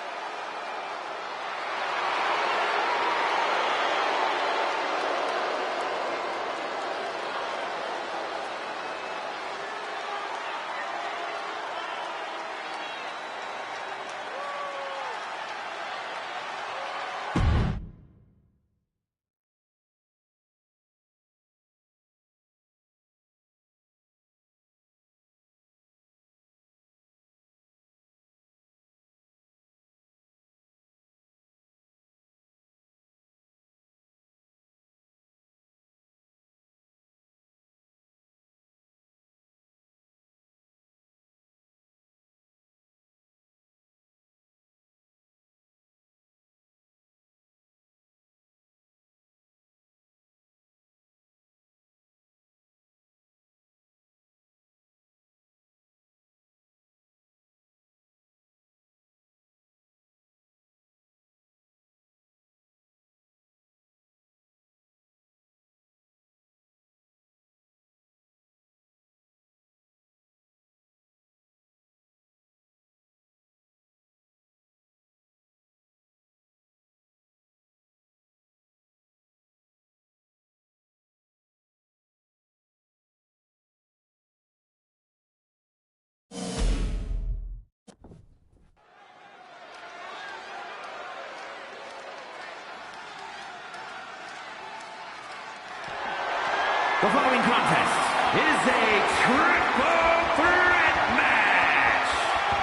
The following contest is a triple threat match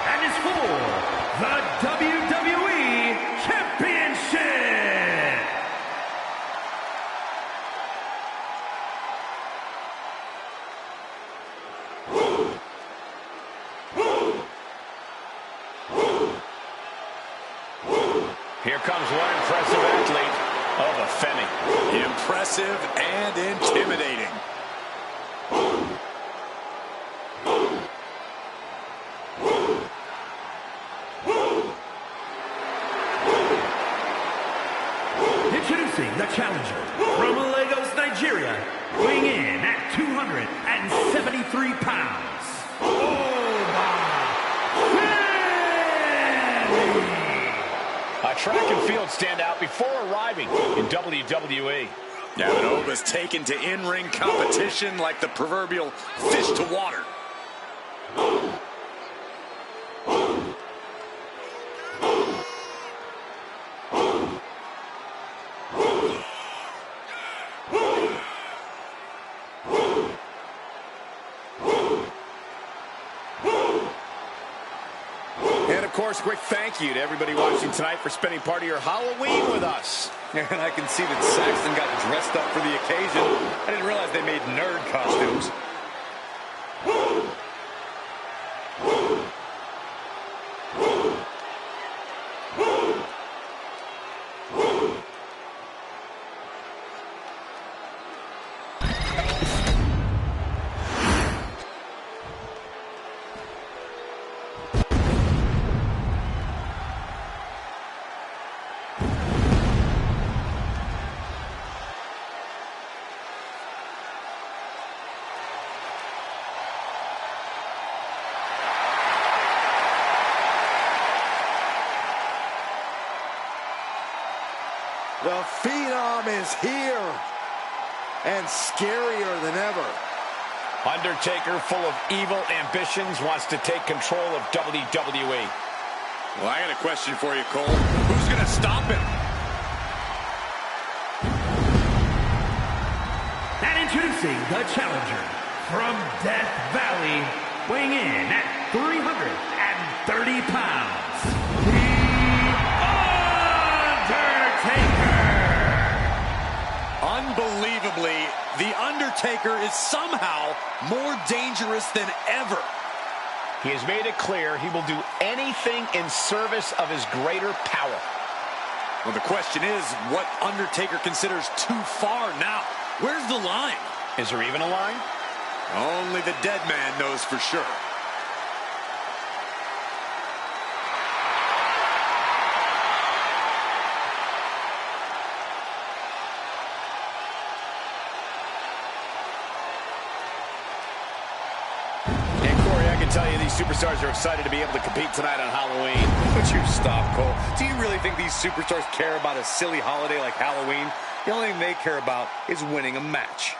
and is for the WWE Championship. Here comes one impressive athlete. Oh, the Femi. Impressive and intimidating. Introducing the challenger from Lagos, Nigeria, weighing in at 273 pounds. A track and field standout before arriving in WWE. Yeah, but Oba's taken to in-ring competition like the proverbial fish to water. And of course, a quick thank you to everybody watching tonight for spending part of your Halloween with us. And I can see that Saxton got dressed up for the occasion. I didn't realize they made nerd costumes. The Phenom is here, and scarier than ever. Undertaker, full of evil ambitions, wants to take control of WWE. Well, I got a question for you, Cole. Who's going to stop him? And introducing the challenger from Death Valley, weighing in at 330 pounds, The Undertaker. Unbelievably, The Undertaker is somehow more dangerous than ever. He has made it clear he will do anything in service of his greater power. Well, the question is, what Undertaker considers too far now? Where's the line? Is there even a line? Only the dead man knows for sure. Tell you these superstars are excited to be able to compete tonight on Halloween. Would you stop, Cole? Do you really think these superstars care about a silly holiday like Halloween? The only thing they care about is winning a match.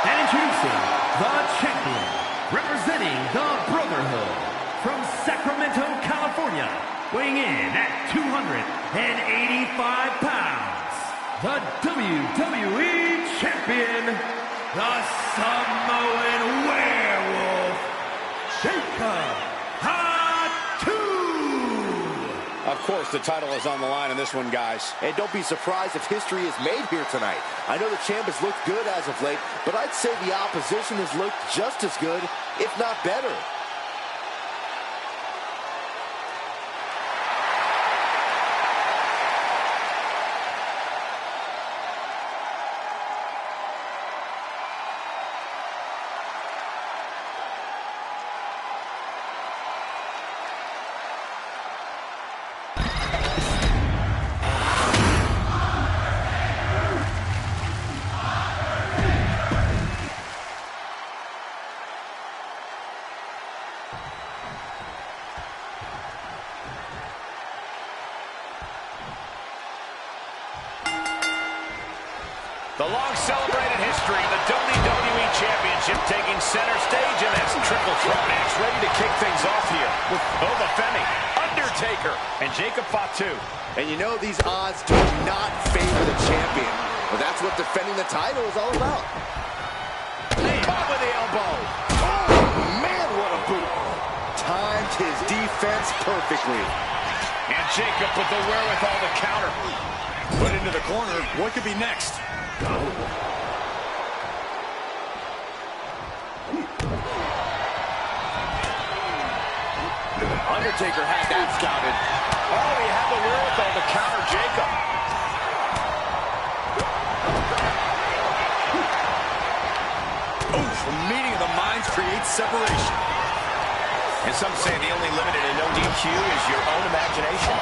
And introducing the champion, representing the Brotherhood, from Sacramento, California, weighing in at 285 pounds, the WWE Champion, the Samoan Werewolf, Jacob Hatu. Of course, the title is on the line in this one, guys. And don't be surprised if history is made here tonight. I know the champ has looked good as of late, but I'd say the opposition has looked just as good, if not better. The long-celebrated history of the WWE Championship taking center stage in this triple threat match. Ready to kick things off here with Boba Femi, Undertaker, and Jacob Fatu. And you know these odds do not favor the champion. But that's what defending the title is all about. Caught with the elbow. Oh, man, what a boot. Timed his defense perfectly. And Jacob with the wherewithal to counter. Put into the corner. What could be next? Undertaker had that scouted. Oh, he had the wherewithal to counter Jacob. Oof, a meeting of the minds creates separation. And some say the only limit in a no DQ is your own imagination.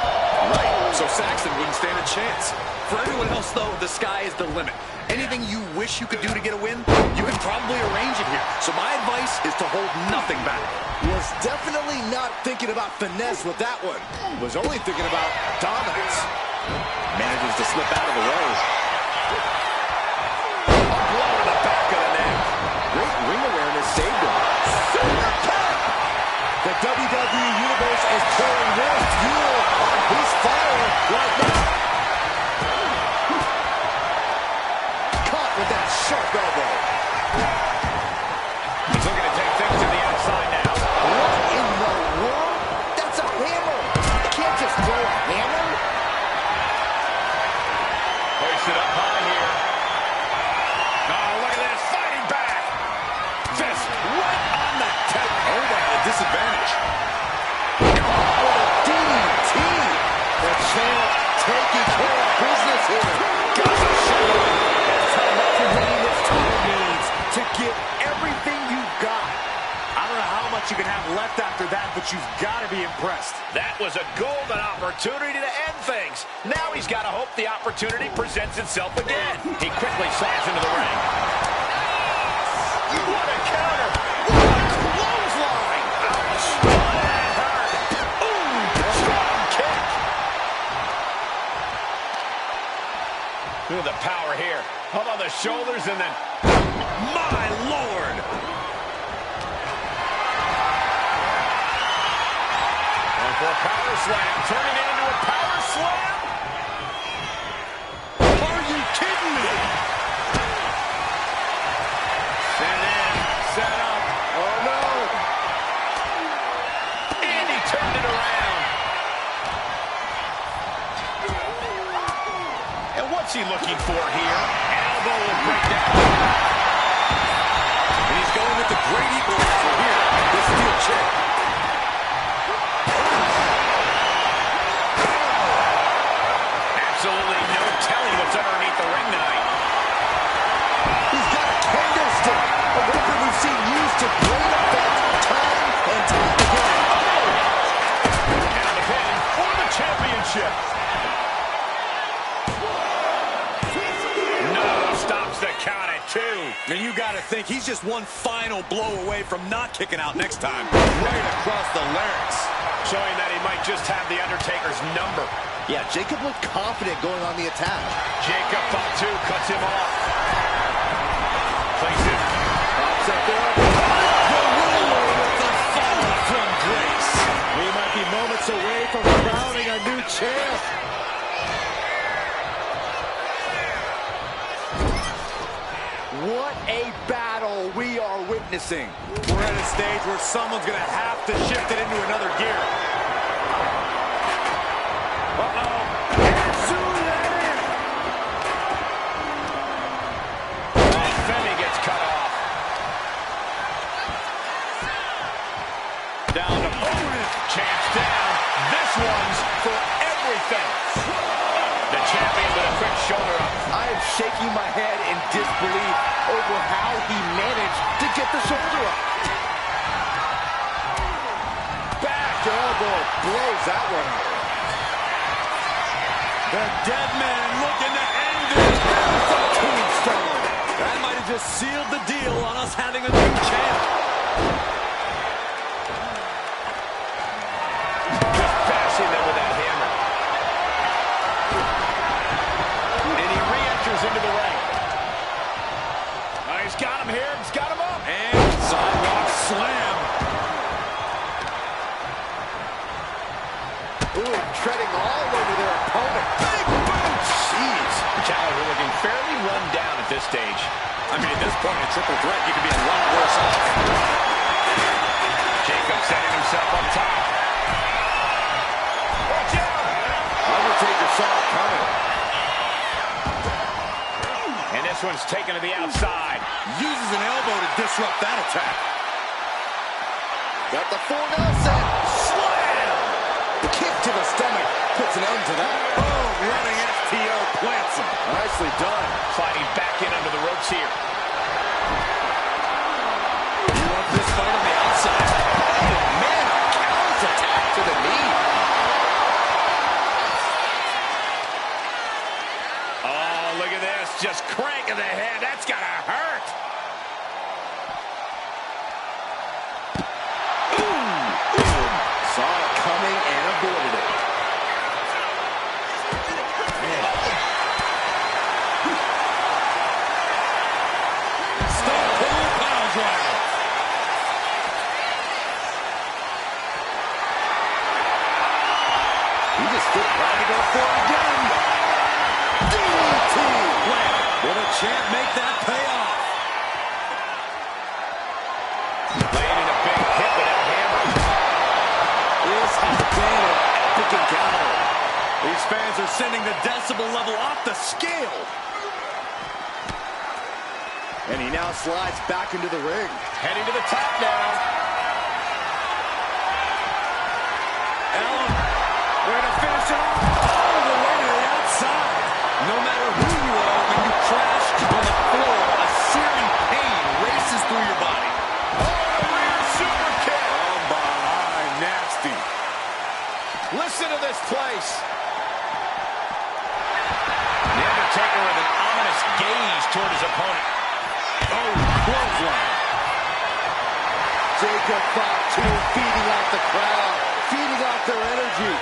Right, so Saxton wouldn't stand a chance. For everyone else, though, the sky is the limit. Anything you wish you could do to get a win, you can probably arrange it here. So my advice is to hold nothing back. Was definitely not thinking about finesse with that one. Was only thinking about dominance. Manages to slip out of the way. A blow to the back of the neck. Great ring awareness saved him. Super kick! The WWE Universe is pouring more fuel on his fire right now. Caught with that sharp elbow. He's looking to take things to the outside now. What in the world? That's a hammer. You can't just throw a hammer. Hoist it up high here. Oh, look at this. Fighting back. Fist right on the tip. Oh, at a disadvantage. DDT. The champ taking care of business here. Got the shoulder. That's how much winning this title means. To give everything you've got. I don't know how much you can have left after that, but you've got to be impressed. That was a golden opportunity to end things. Now he's got to hope the opportunity presents itself again. He quickly slides into the ring. What a counter! What a clothesline! Ouch! Oh, that hurt! Ooh, strong kick! Look at the power here. How about the shoulders and then... My Lord! And for a power slam, turning it into a power slam? Are you kidding me? Set in, set up. Oh, no. And he turned it around. And what's he looking for here? Elbow will break down. And he's going with the great equalizer here. The steel chair. Absolutely no telling what's underneath the ring tonight. He's got a candlestick. A weapon we've seen used to great effect time and time again. And the pin for the championship. No, stops the count at 2. And you got to think he's just one final blow away from not kicking out next time. Right across the larynx. Showing that he might just have the Undertaker's number. Yeah, Jacob looked confident going on the attack. Jacob Fatu cuts him off. Places it. Pops up there. The ruler with the fall from grace. We might be moments away from crowning a new champ. What a battle we are witnessing. We're at a stage where someone's going to have to shift it into another gear. Femi gets cut off. Down to opponent. Champ's down. This one's for everything. The champion with a quick shoulder up. I am shaking my head in disbelief over how he managed to get the shoulder up. Back elbow blows that one out. The dead man looking to end this. There's a tombstone. That might have just sealed the deal on us having a new champ. Just bashing them with that hammer. And he re-enters into the ring. mean, at this point in a triple threat, you could be a lot worse off. Jacob setting himself up top. Watch out! Undertaker saw it coming. And this one's taken to the outside. Uses an elbow to disrupt that attack. Got the 4 Nelson. Slam! The kick to the stomach puts an end to that. Oh, running FTO plants him. Nicely done. Sliding back in under the ropes here. You want this fight on the outside. Oh, man, a counter attack to the knee. Oh, look at this. Just cranking the head. That's got to hurt. Saw it coming and avoided it. Stone Cold Pile Driver. He just stood trying to go for it again. DDT. Will the champ make that pay off? Landing a big hit with that hammer. This has been an epic encounter. These fans are sending the decibel level off the scale. And he now slides back into the ring. Heading to the top now. Allen, we're going to finish it off all the way to the outside. No matter who you are, when you crash on the floor, a searing pain races through your body. Oh, rear super kick. From behind, nasty. Listen to this place. The Undertaker with an ominous gaze toward his opponent. Oh, clothesline. Jacob thought too, feeding off the crowd, feeding off their energy.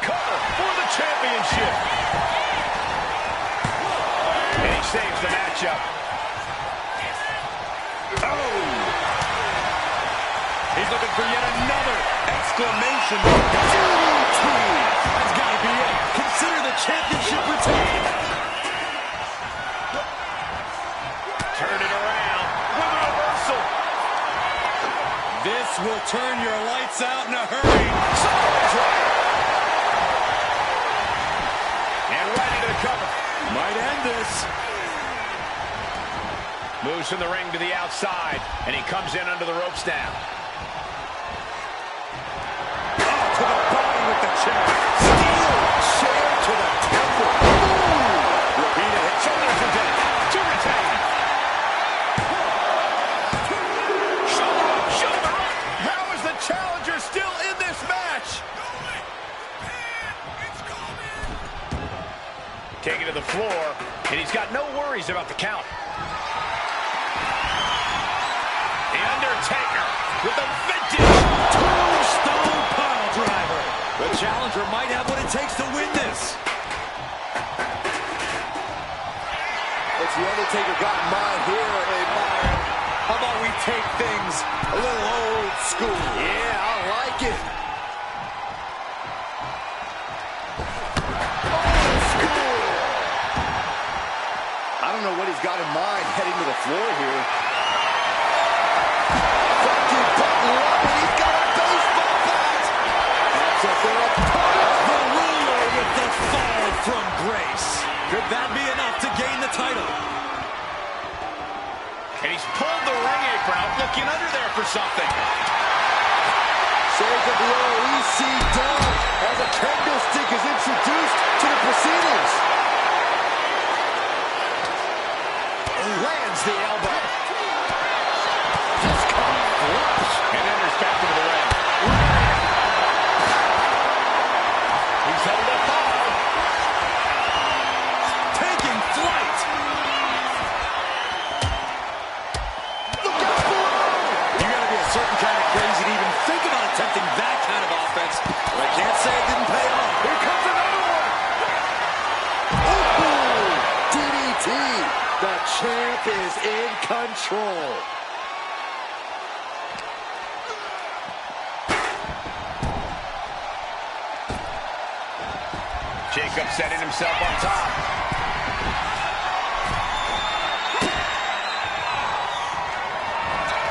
Cover for the championship. And he saves the matchup. Oh! He's looking for yet another exclamation. That's got to be it. Consider the championship retained. Turn it around with a reversal. This will turn your lights out in a hurry. Somebody's right. And right into the cover. Might end this. Moves from the ring to the outside, and he comes in under the ropes now. To the body with the chair. Steel chair to the temple. Repeat it. Shoulders are dead. To retain. Shoulder up, shoulder up. How is the challenger still in this match? Taken to the floor, and he's got no worries about the count. The Undertaker with a vintage Tombstone pile driver. The challenger might have what it takes to win this. What's the Undertaker got in mind here? How about we take things a little old school? Yeah, I like it. Old school. I don't know what he's got in mind heading to the floor here. Fucking button up, and he's got a baseball bat. That's up their opponent. The ruler with the fall from grace. Could that be enough to gain the title? And he's pulled the ring apron out, looking under there for something. Jacob EC down as a candlestick is introduced to the proceedings. Lands the elbow. Just come flush. And enters back into the ring. He's held up high. Taking flight. Look out below. You gotta be a certain kind of crazy to even think about attempting that kind of offense. But I can't say it didn't pay off. Here comes another one. Ooh, DDT. The champ is in control. Jacob setting himself on top.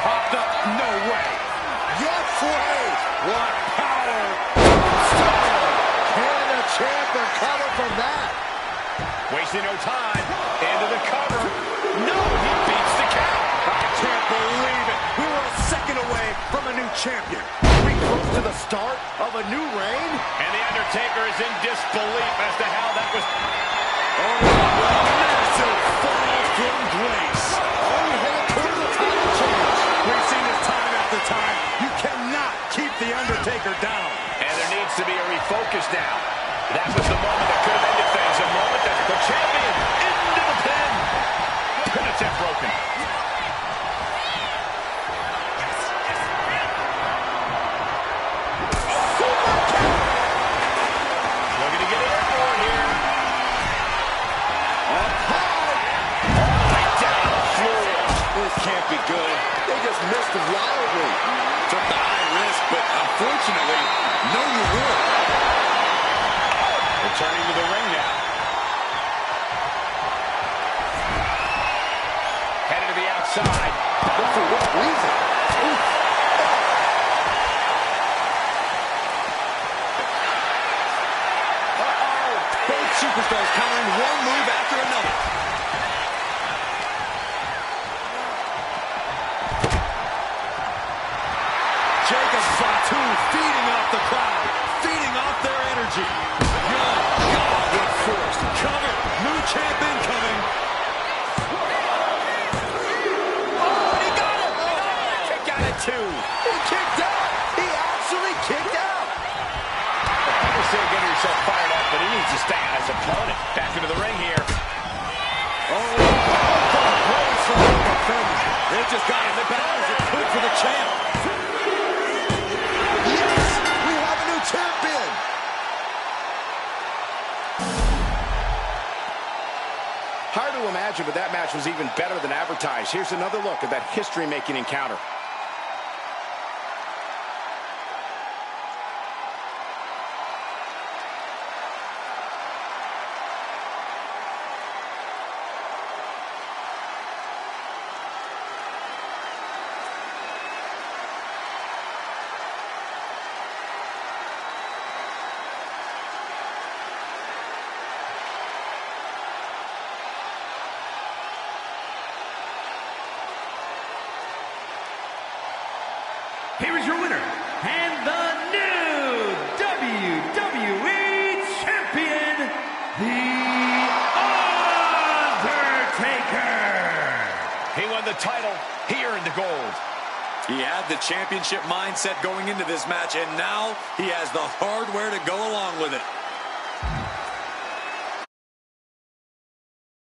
Popped up, no way. Yes way. What power. Can the champ recover from that? Wasting no time. Into the cover. No, he beats the count. I can't believe it. We were a second away from a new champion. Are we close to the start of a new reign? And The Undertaker is in disbelief as to how that was... Oh, massive fall from grace. Oh, we headed toward the title change. We've seen this time after time. You cannot keep The Undertaker down. And there needs to be a refocus now. That was the moment that could have ended things. A moment that the champion into the pin. Couldn't have broken. Looking to get airborne here. Up high. Right down the floor. This can't be good. They just missed wildly. Took the high risk, but unfortunately, no reward. Returning to the ring now. Headed to the outside. But for what reason? Oof. Both superstars countering one move after another. Jacob Fatu feeding off the crowd, feeding off their energy. Good God, what force. Cover. New champ incoming. Oh, he got it. Kick out at 2. He kicked out. He actually kicked out. I understand getting yourself fired up, but he needs to stay on his opponent. Back into the ring here. Oh, praise from the defender. They just got as bad as it could for the champ. Yes, we have a new champion. Hard to imagine, but that match was even better than advertised. Here's another look at that history-making encounter. Here is your winner, and the new WWE Champion, The Undertaker. He won the title. He earned the gold. He had the championship mindset going into this match, and now he has the hardware to go along with it.